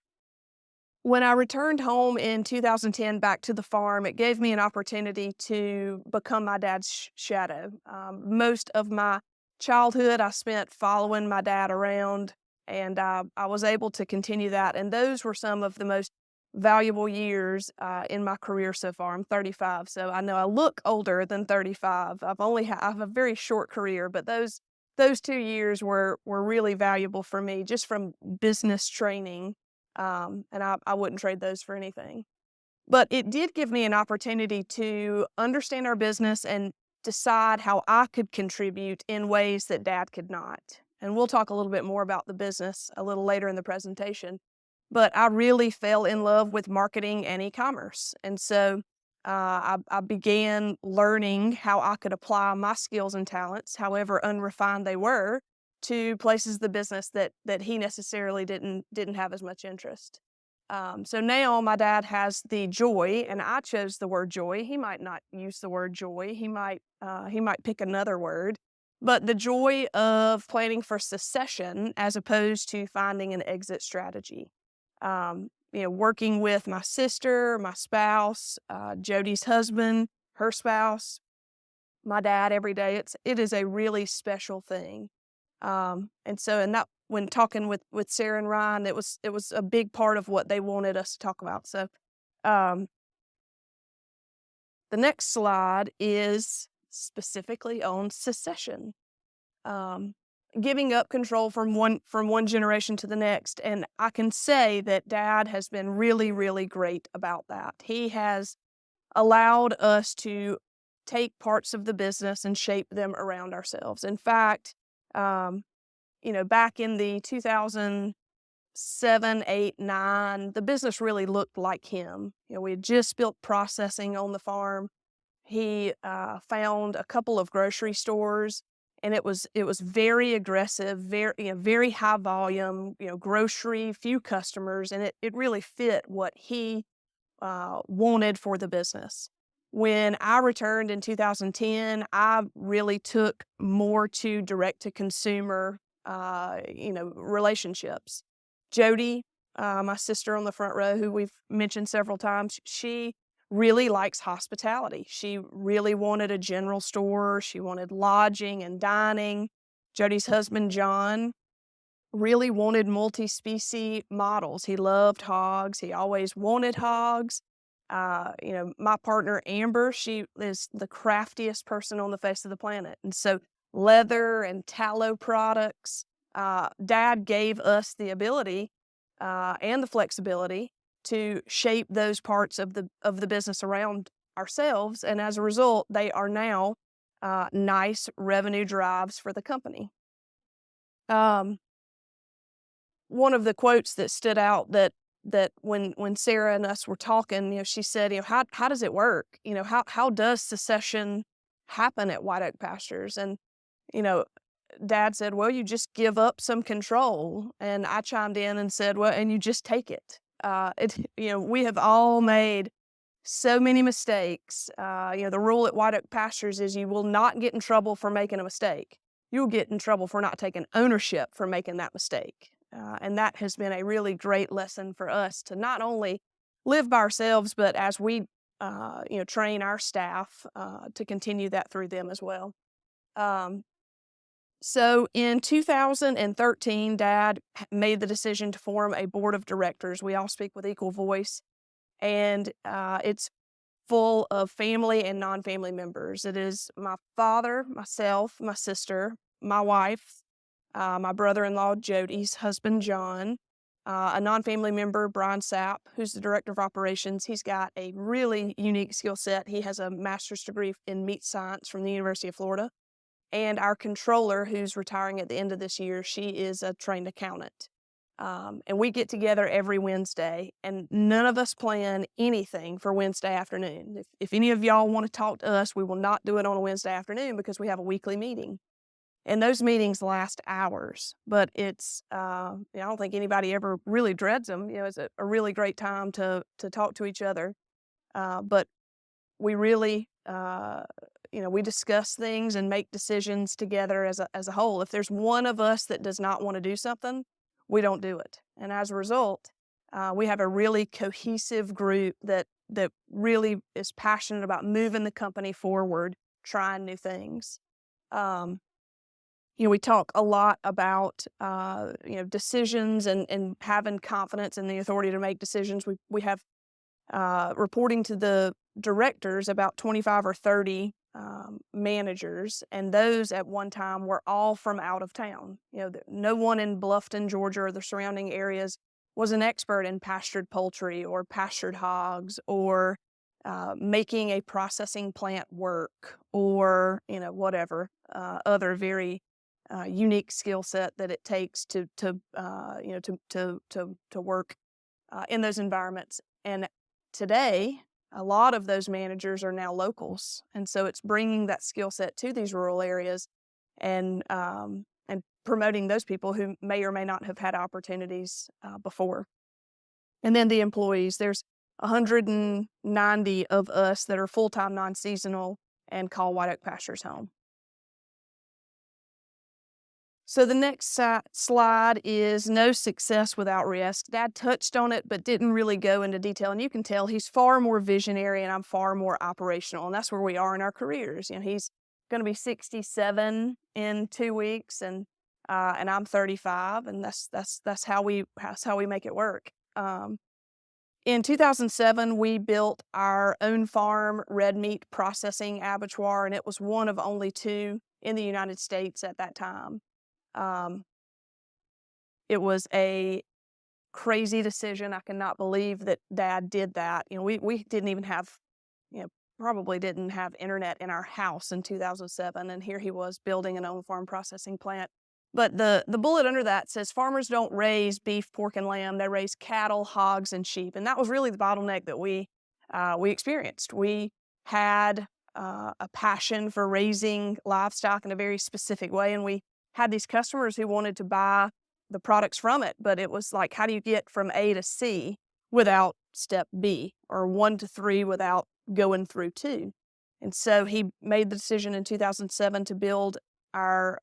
when I returned home in 2010 back to the farm, it gave me an opportunity to become my dad's shadow. Most of my childhood I spent following my dad around, and I was able to continue that. And those were some of the most valuable years in my career so far. I'm 35, so I know I look older than 35. I have a very short career, but those 2 years were really valuable for me just from business training. And I wouldn't trade those for anything. But it did give me an opportunity to understand our business and decide how I could contribute in ways that Dad could not. And we'll talk a little bit more about the business a little later in the presentation. But I really fell in love with marketing and e-commerce. And so I began learning how I could apply my skills and talents, however unrefined they were, to places of the business that he necessarily didn't have as much interest. So now my dad has the joy, and I chose the word joy. He might not use the word joy. He might pick another word, but the joy of planning for succession as opposed to finding an exit strategy. Working with my sister, my spouse, Jody's husband, her spouse, my dad every day. It is a really special thing. And that when talking with Sarah and Ryan, it was a big part of what they wanted us to talk about. So, the next slide is specifically on succession, giving up control from one generation to the next. And I can say that Dad has been really, really great about that. He has allowed us to take parts of the business and shape them around ourselves. In fact, back in the 2007, 8, 9, the business really looked like him. We had just built processing on the farm. He found a couple of grocery stores, and it was very aggressive, very high volume, grocery, few customers, and it really fit what he wanted for the business. When I returned in 2010, I really took more to direct-to-consumer, relationships. Jody, my sister on the front row, who we've mentioned several times, she really likes hospitality. She really wanted a general store. She wanted lodging and dining. Jody's husband, John, really wanted multi-species models. He loved hogs. He always wanted hogs. My partner, Amber, she is the craftiest person on the face of the planet. And so leather and tallow products, Dad gave us the ability and the flexibility to shape those parts of the business around ourselves. And as a result, they are now nice revenue drives for the company. One of the quotes that stood out that when Sarah and us were talking, she said, how does it work? How does succession happen at White Oak Pastures? And, Dad said, well, you just give up some control. And I chimed in and said, well, and you just take it. we have all made so many mistakes. The rule at White Oak Pastures is you will not get in trouble for making a mistake. You'll get in trouble for not taking ownership for making that mistake. And that has been a really great lesson for us to not only live by ourselves, but as we, train our staff to continue that through them as well. So in 2013, Dad made the decision to form a board of directors. We all speak with equal voice, and it's full of family and non-family members. It is my father, myself, my sister, my wife, my brother-in-law, Jody's husband, John, a non-family member, Brian Sapp, who's the director of operations. He's got a really unique skill set. He has a master's degree in meat science from the University of Florida. And our controller, who's retiring at the end of this year, she is a trained accountant. And we get together every Wednesday, and none of us plan anything for Wednesday afternoon. If any of y'all want to talk to us, we will not do it on a Wednesday afternoon because we have a weekly meeting. And those meetings last hours, but it's, I don't think anybody ever really dreads them. It's a really great time to talk to each other. But we really, we discuss things and make decisions together as a whole. If there's one of us that does not want to do something, we don't do it. And as a result, we have a really cohesive group that really is passionate about moving the company forward, trying new things. We talk a lot about, decisions and having confidence in the authority to make decisions. We have reporting to the directors about 25 or 30 managers, and those at one time were all from out of town. No one in Bluffton, Georgia, or the surrounding areas was an expert in pastured poultry or pastured hogs or making a processing plant work or whatever other very unique skill set that it takes to work in those environments. And today, a lot of those managers are now locals, and so it's bringing that skill set to these rural areas and promoting those people who may or may not have had opportunities before. And then the employees, there's 190 of us that are full-time, non-seasonal, and call White Oak Pastures home. So the next slide is no success without risk. Dad touched on it, but didn't really go into detail. And you can tell he's far more visionary and I'm far more operational. And that's where we are in our careers. He's going to be 67 in 2 weeks, and I'm 35, and that's how we make it work. In 2007, we built our own farm red meat processing abattoir, and it was one of only 2 in the United States at that time. It was a crazy decision. I cannot believe that Dad did that. We didn't even have, probably didn't have internet in our house in 2007, and here he was building an on-farm processing plant. But the bullet under that says farmers don't raise beef, pork, and lamb. They raise cattle, hogs, and sheep, and that was really the bottleneck that we experienced. We had a passion for raising livestock in a very specific way, and we had these customers who wanted to buy the products from it, but it was like, how do you get from A to C without step B, or 1 to 3 without going through 2? And so he made the decision in 2007 to build our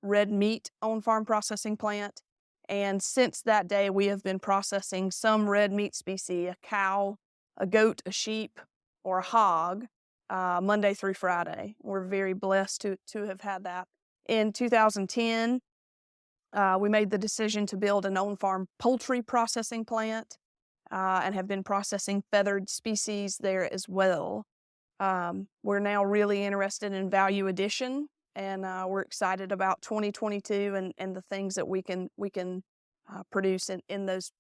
red meat on-farm processing plant. And since that day, we have been processing some red meat species, a cow, a goat, a sheep, or a hog, Monday through Friday. We're very blessed to have had that. In 2010, we made the decision to build an on-farm poultry processing plant and have been processing feathered species there as well. We're now really interested in value addition, and we're excited about 2022 and the things that we can produce in those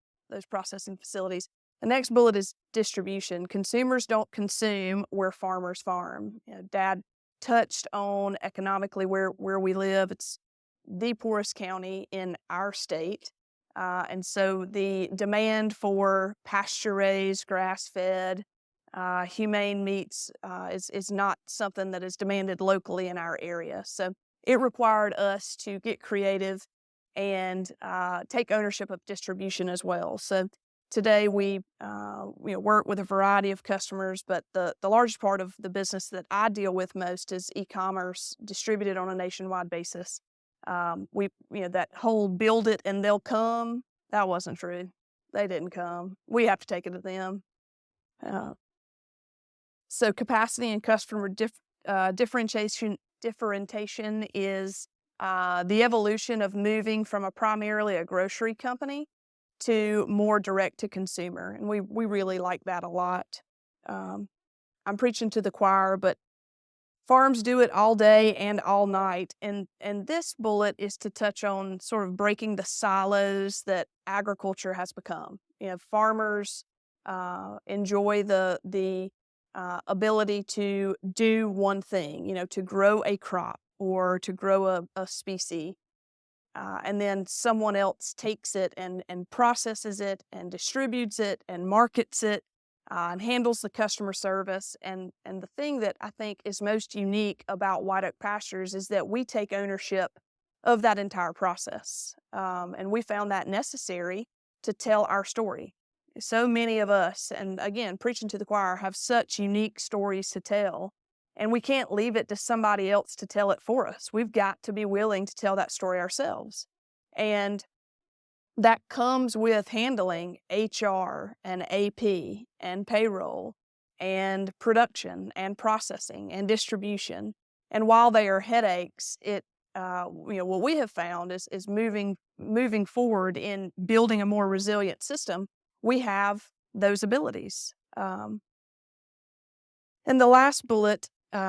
processing facilities. The next bullet is distribution. Consumers don't consume where farmers farm. Dad touched on economically where we live. It's the poorest county in our state. And so the demand for pasture-raised, grass-fed, humane meats is not something that is demanded locally in our area. So it required us to get creative and take ownership of distribution as well. So Today, we work with a variety of customers, but the largest part of the business that I deal with most is e-commerce distributed on a nationwide basis. That whole build it and they'll come, that wasn't true. They didn't come. We have to take it to them. So capacity and customer differentiation is the evolution of moving from primarily a grocery company to more direct to consumer. And we really like that a lot. I'm preaching to the choir, but farms do it all day and all night. And this bullet is to touch on sort of breaking the silos that agriculture has become. Farmers enjoy the ability to do one thing, to grow a crop or to grow a species. And then someone else takes it and processes it and distributes it and markets it and handles the customer service. And the thing that I think is most unique about White Oak Pastures is that we take ownership of that entire process. And we found that necessary to tell our story. So many of us, and again, preaching to the choir, have such unique stories to tell. And we can't leave it to somebody else to tell it for us. We've got to be willing to tell that story ourselves. And that comes with handling HR and AP and payroll and production and processing and distribution. And while they are headaches, what we have found is moving forward in building a more resilient system, we have those abilities. And the last bullet,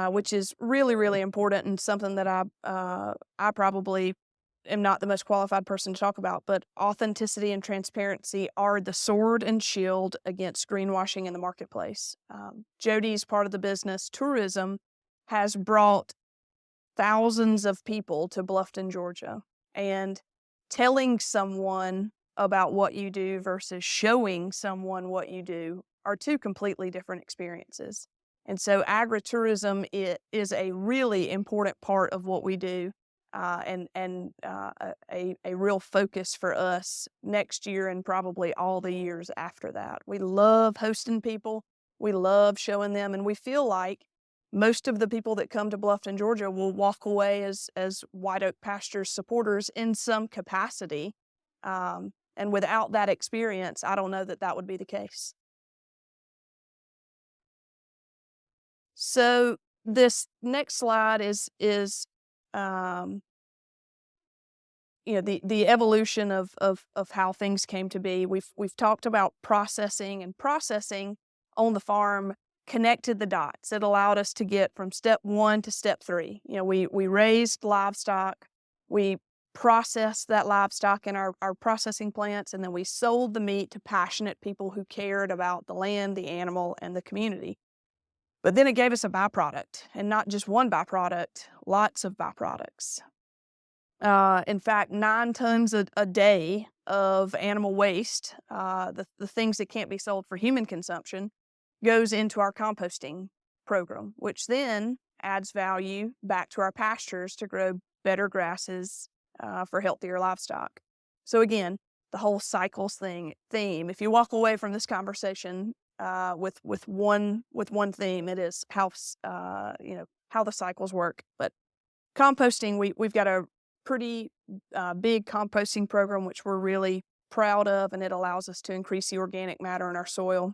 which is really, really important and something that I probably am not the most qualified person to talk about, but authenticity and transparency are the sword and shield against greenwashing in the marketplace. Jody's part of the business, tourism, has brought thousands of people to Bluffton, Georgia. And telling someone about what you do versus showing someone what you do are two completely different experiences. And so agritourism is a really important part of what we do, and a real focus for us next year and probably all the years after that. We love hosting people. We love showing them, and we feel like most of the people that come to Bluffton, Georgia will walk away as White Oak Pastures supporters in some capacity. And without that experience, I don't know that would be the case. So this next slide is the evolution of how things came to be. We've talked about processing, and processing on the farm connected the dots. It allowed us to get from step 1 to step 3. We raised livestock, we processed that livestock in our processing plants, and then we sold the meat to passionate people who cared about the land, the animal, and the community. But then it gave us a byproduct, and not just one byproduct, lots of byproducts. In fact, 9 tons a day of animal waste, the things that can't be sold for human consumption, goes into our composting program, which then adds value back to our pastures to grow better grasses for healthier livestock. So again, the whole cycles theme. If you walk away from this conversation with one theme, it is how the cycles work. But composting, we've got a pretty big composting program which we're really proud of, and it allows us to increase the organic matter in our soil.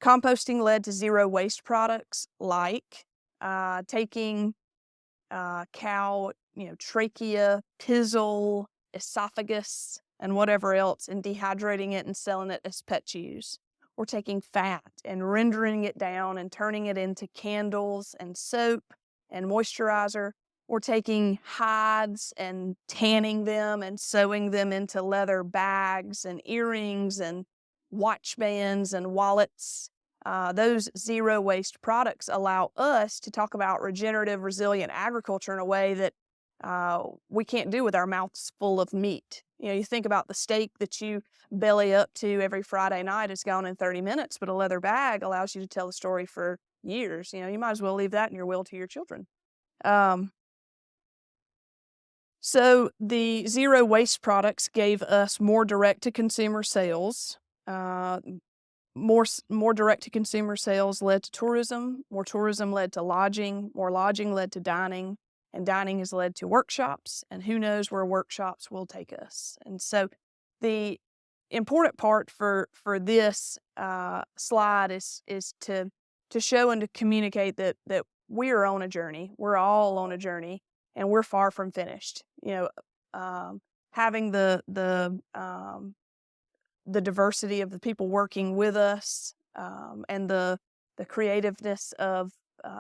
Composting led to zero waste products like taking cow trachea, pizzle, esophagus, and whatever else, and dehydrating it and selling it as pet chews. We're taking fat and rendering it down and turning it into candles and soap and moisturizer. We're taking hides and tanning them and sewing them into leather bags and earrings and watch bands and wallets. Those zero waste products allow us to talk about regenerative, resilient agriculture in a way that we can't do with our mouths full of meat. You think about the steak that you belly up to every Friday night is gone in 30 minutes, but a leather bag allows you to tell the story for years. You might as well leave that in your will to your children. So the zero waste products gave us more direct to consumer sales, Uh, more direct to consumer sales led to tourism, more tourism led to lodging, more lodging led to dining, and dining has led to workshops, and who knows where workshops will take us. And so the important part for this slide is to show and to communicate that we are on a journey. We're all on a journey, and we're far from finished. Having the diversity of the people working with us, and the creativeness of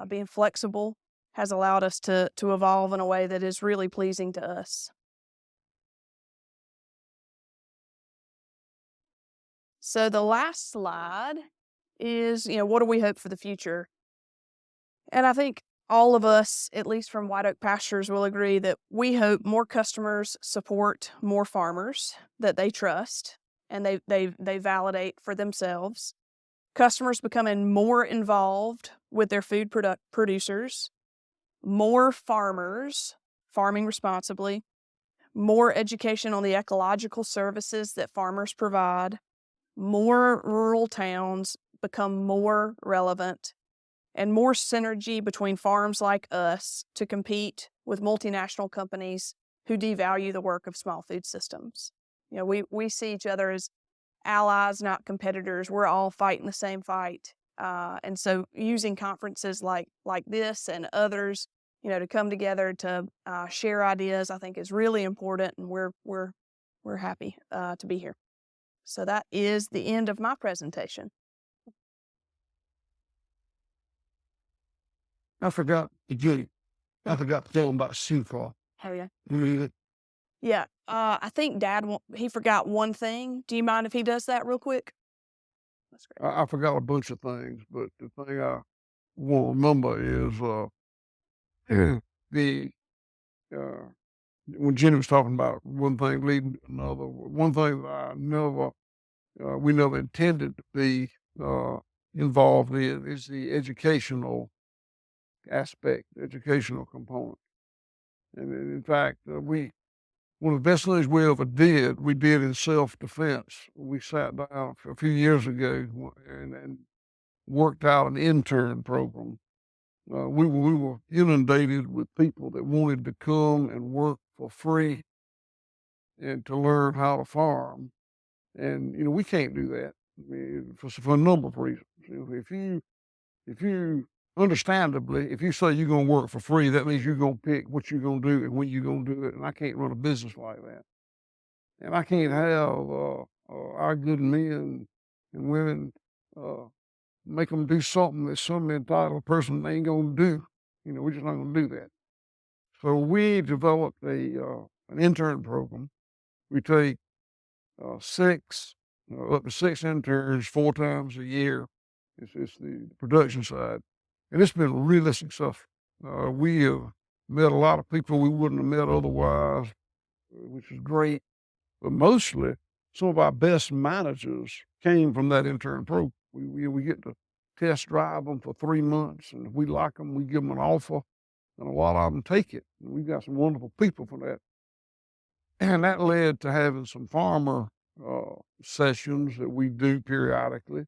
being flexible has allowed us to evolve in a way that is really pleasing to us. So the last slide is, what do we hope for the future? And I think all of us, at least from White Oak Pastures, will agree that we hope more customers support more farmers that they trust and they validate for themselves. Customers becoming more involved with their food producers, more farmers farming responsibly, more education on the ecological services that farmers provide, more rural towns become more relevant, and more synergy between farms like us to compete with multinational companies who devalue the work of small food systems. We see each other as allies, not competitors. We're all fighting the same fight. And so using conferences like this and others, to come together to share ideas, I think is really important, and we're happy to be here. So that is the end of my presentation. I forgot to tell them about Seafall. Oh, yeah. Mm. Yeah. I think Dad, he forgot one thing. Do you mind if he does that real quick? That's great. I forgot a bunch of things, but the thing I want to remember is the when Jenni was talking about one thing leading to another, one thing that we never intended to be involved in is the educational aspect, educational component. And in fact, one of the best things we ever did, we did in self-defense. We sat down a few years ago and worked out an intern program. We were inundated with people that wanted to come and work for free and to learn how to farm. And, we can't do that. I mean, for a number of reasons. If you understandably, if you say you're going to work for free, that means you're going to pick what you're going to do and when you're going to do it. And I can't run a business like that. And I can't have our good men and women make them do something that some entitled person ain't going to do. We're just not going to do that. So we developed an intern program. We take up to six interns 4 times a year. It's the production side. And it's been really successful. We have met a lot of people we wouldn't have met otherwise, which is great. But mostly, some of our best managers came from that intern program. We get to test drive them for 3 months, and if we like them, we give them an offer, and a lot of them take it. And we've got some wonderful people for that. And that led to having some farmer sessions that we do periodically.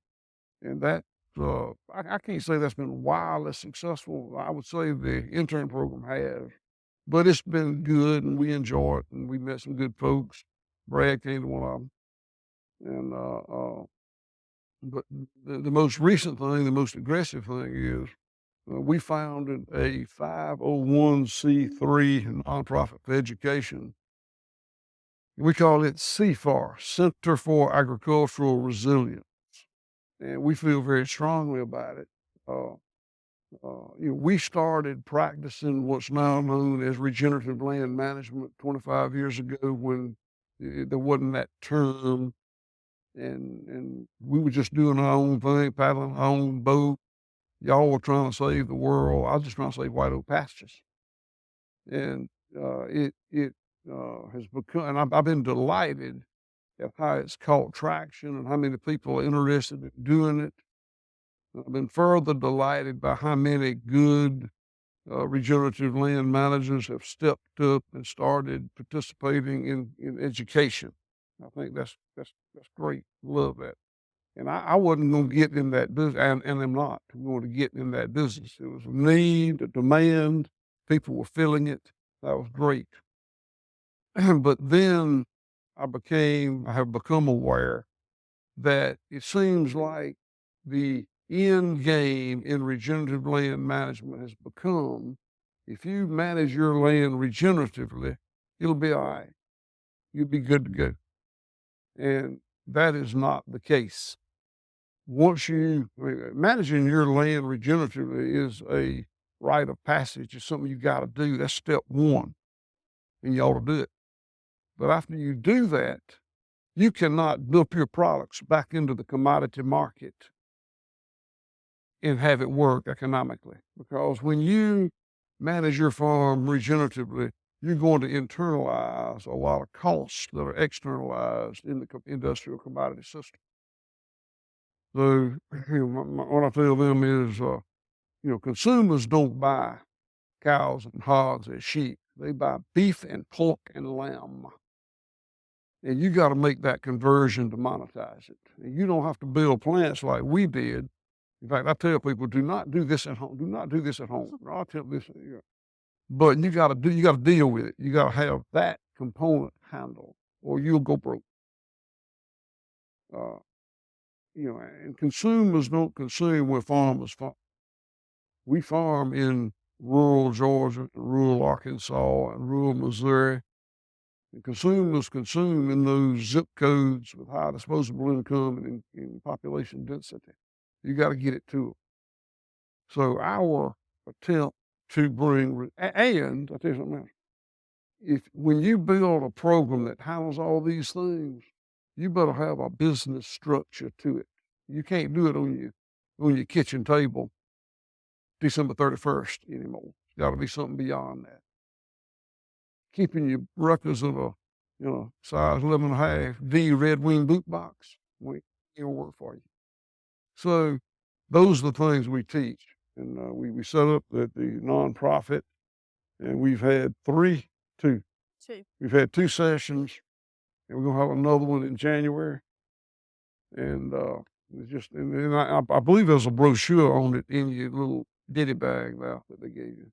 And that, I can't say that's been wildly successful. I would say the intern program has, but it's been good and we enjoy it, and we met some good folks. Brad came to one of them. And, but the most recent thing, the most aggressive thing is we founded a 501c3 nonprofit for education. We call it CFAR, Center for Agricultural Resilience. And we feel very strongly about it. We started practicing what's now known as regenerative land management 25 years ago when there wasn't that term. And we were just doing our own thing, paddling our own boat. Y'all were trying to save the world. I was just trying to save White Oak Pastures. And it has become, and I've been delighted at how it's caught traction and how many people are interested in doing it. I've been further delighted by how many good regenerative land managers have stepped up and started participating in education. I think that's great. Love that. And I wasn't going to get in that business, and I'm not going to get in that business. It was a need, a demand. People were filling it. That was great. But then I have become aware that it seems like the end game in regenerative land management has become, if you manage your land regeneratively, it'll be all right. You'll be good to go. And that is not the case. Managing your land regeneratively is a rite of passage. It's something you got to do. That's step one, and you ought to do it. But after you do that, you cannot dump your products back into the commodity market and have it work economically. Because when you manage your farm regeneratively, you're going to internalize a lot of costs that are externalized in the industrial commodity system. So, what I tell them is, consumers don't buy cows and hogs and sheep. They buy beef and pork and lamb. And you got to make that conversion to monetize it. And you don't have to build plants like we did. In fact, I tell people, do not do this at home. Do not do this at home. I'll tell this, but you got to deal with it. You got to have that component handled, or you'll go broke. And consumers don't consume where farmers farm. We farm in rural Georgia, and rural Arkansas, and rural Missouri. And consumers consume in those zip codes with high disposable income and in population density. You got to get it to them. So our attempt to bring, and I'll tell you something else. When you build a program that handles all these things, you better have a business structure to it. You can't do it on your kitchen table December 31st anymore. It's got to be something beyond that. Keeping your records in a, size 11.5 D Red Wing boot box, it'll work for you. So those are the things we teach. And we set up the nonprofit, and we've had two. We've had 2 sessions, and we're going to have another one in January. And I believe there's a brochure on it in your little ditty bag now that they gave you.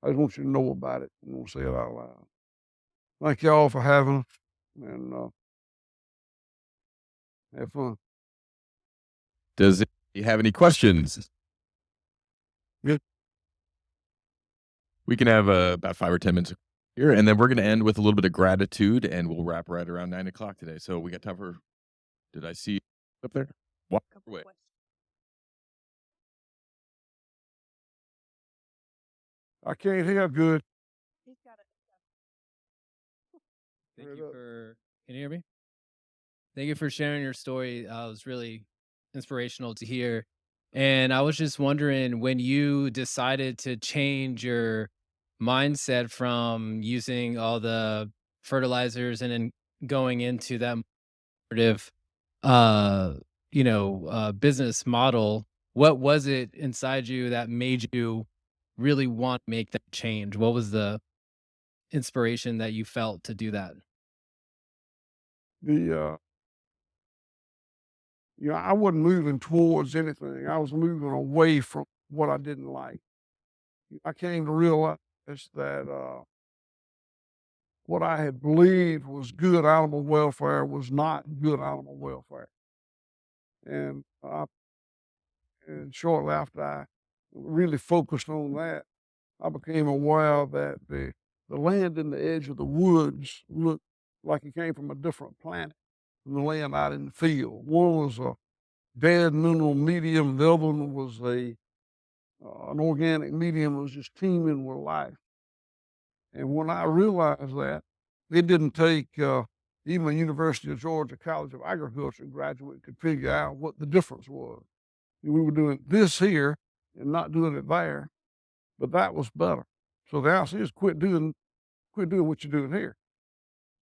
I just want you to know about it. I want to say it out loud. Thank y'all for having us, and have fun. Does you have any questions? Good. We can have about 5 or 10 minutes here, and then we're going to end with a little bit of gratitude, and we'll wrap right around 9 o'clock today. So we got time for, did I see up there? Walk away. I can't hear good. He's got it. Thank you for, can you hear me? Thank you for sharing your story. It was really inspirational to hear. And I was just wondering, when you decided to change your mindset from using all the fertilizers and then going into that regenerative, business model, what was it inside you that made you really want to make that change? What was the inspiration that you felt to do that? I wasn't moving towards anything. I was moving away from what I didn't like. I came to realize that what I had believed was good animal welfare was not good animal welfare. And shortly after I really focused on that, I became aware that the land in the edge of the woods looked like it came from a different planet from the land out in the field. One was a dead mineral medium. The other one was an organic medium that was just teeming with life. And when I realized that, it didn't take even a University of Georgia College of Agriculture graduate could figure out what the difference was. We were doing this here and not doing it there, but that was better. So the answer is quit doing what you're doing here.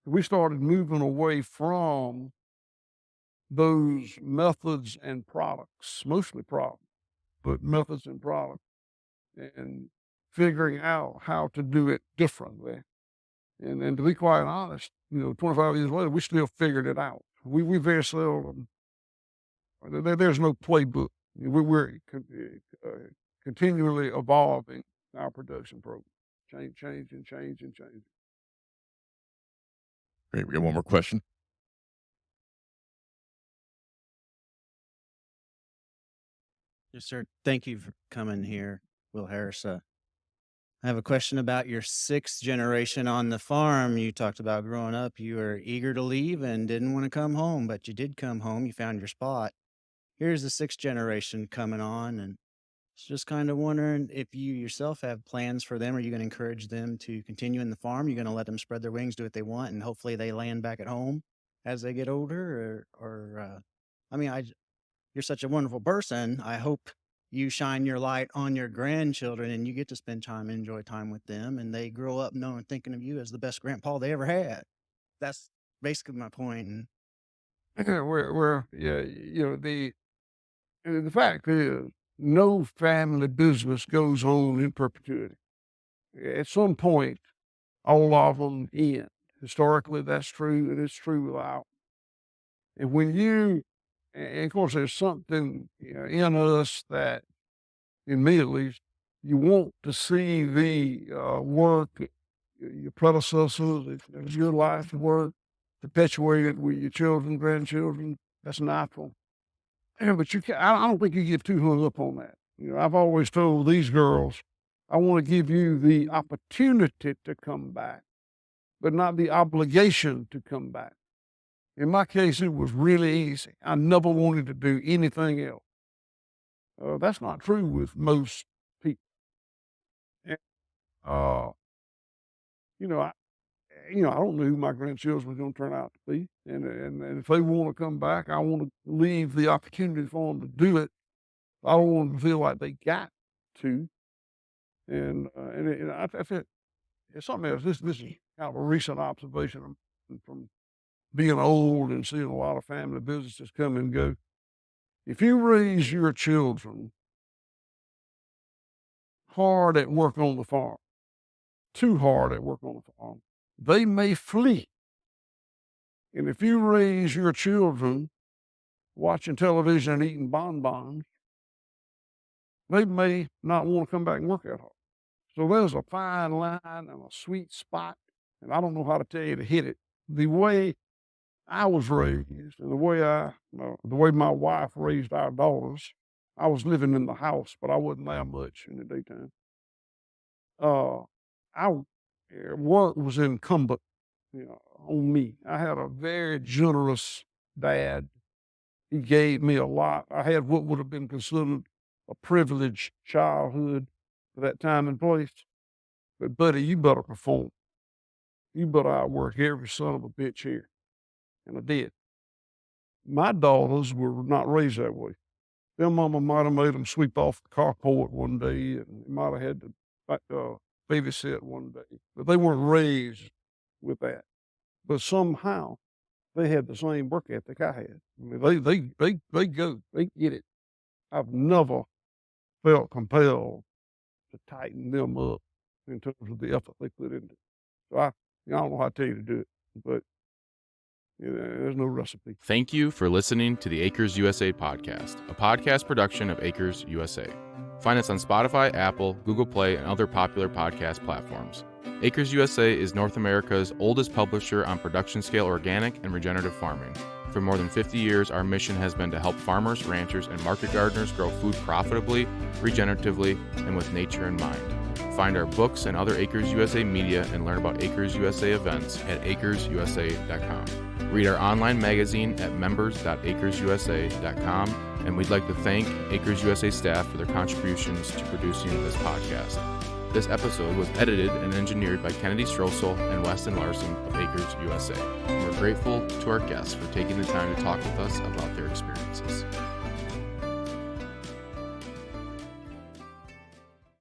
We started moving away from those methods and products, mostly products, but methods and products, and figuring out how to do it differently. And to be quite honest, 25 years later, we still figured it out. We very seldom There's no playbook. We're continually evolving our production program, changing. Great. We got one more question. Yes, sir. Thank you for coming here, Will Harris. I have a question about your sixth generation on the farm. You talked about growing up. You were eager to leave and didn't want to come home, but you did come home. You found your spot. Here's the sixth generation coming on, and just kind of wondering if you yourself have plans for them. Are you going to encourage them to continue in the farm? You're going to let them spread their wings, do what they want, and hopefully they land back at home as they get older? You're such a wonderful person. I hope you shine your light on your grandchildren and you get to spend time and enjoy time with them, and they grow up knowing, thinking of you as the best grandpa they ever had. That's basically my point. And The fact is, no family business goes on in perpetuity. At some point, all of them end. Historically, that's true, and it's true without. And and of course, there's something in us that, in me at least, you want to see the work, your predecessors, your life work, perpetuated with your children, grandchildren. That's natural. But I don't think you get too hung up on that. I've always told these girls, I want to give you the opportunity to come back, but not the obligation to come back. In my case, it was really easy. I never wanted to do anything else. That's not true with most people. And, I don't know who my grandchildren are going to turn out to be. And if they want to come back, I want to leave the opportunity for them to do it. I don't want them to feel like they got to. And I think it's something else. This is kind of a recent observation from being old and seeing a lot of family businesses come and go. If you raise your children hard at work on the farm, too hard at work on the farm, they may flee. And if you raise your children watching television and eating bonbons, they may not want to come back and work that hard. So there's a fine line and a sweet spot, and I don't know how to tell you to hit it. The way I was raised and the way my wife raised our daughters, I was living in the house, but I wasn't there much in the daytime. Work was incumbent, on me. I had a very generous dad. He gave me a lot. I had what would have been considered a privileged childhood for that time and place. But buddy, you better perform. You better outwork every son of a bitch here. And I did. My daughters were not raised that way. Their mama might have made them sweep off the carport one day, and might have had to babysit one day. But they weren't raised with that. But somehow they had the same work ethic I had. I mean, they get it. I've never felt compelled to tighten them up in terms of the effort they put into it. So I don't know how to tell you to do it, but there's no recipe. Thank you for listening to the Acres USA podcast, a podcast production of Acres USA. Find us on Spotify, Apple, Google Play, and other popular podcast platforms. Acres USA is North America's oldest publisher on production-scale organic and regenerative farming. For more than 50 years, our mission has been to help farmers, ranchers, and market gardeners grow food profitably, regeneratively, and with nature in mind. Find our books and other Acres USA media and learn about Acres USA events at acresusa.com. Read our online magazine at members.acresusa.com, and we'd like to thank Acres USA staff for their contributions to producing this podcast. This episode was edited and engineered by Kennedy Stroessel and Weston Larson of Acres USA. We're grateful to our guests for taking the time to talk with us about their experiences.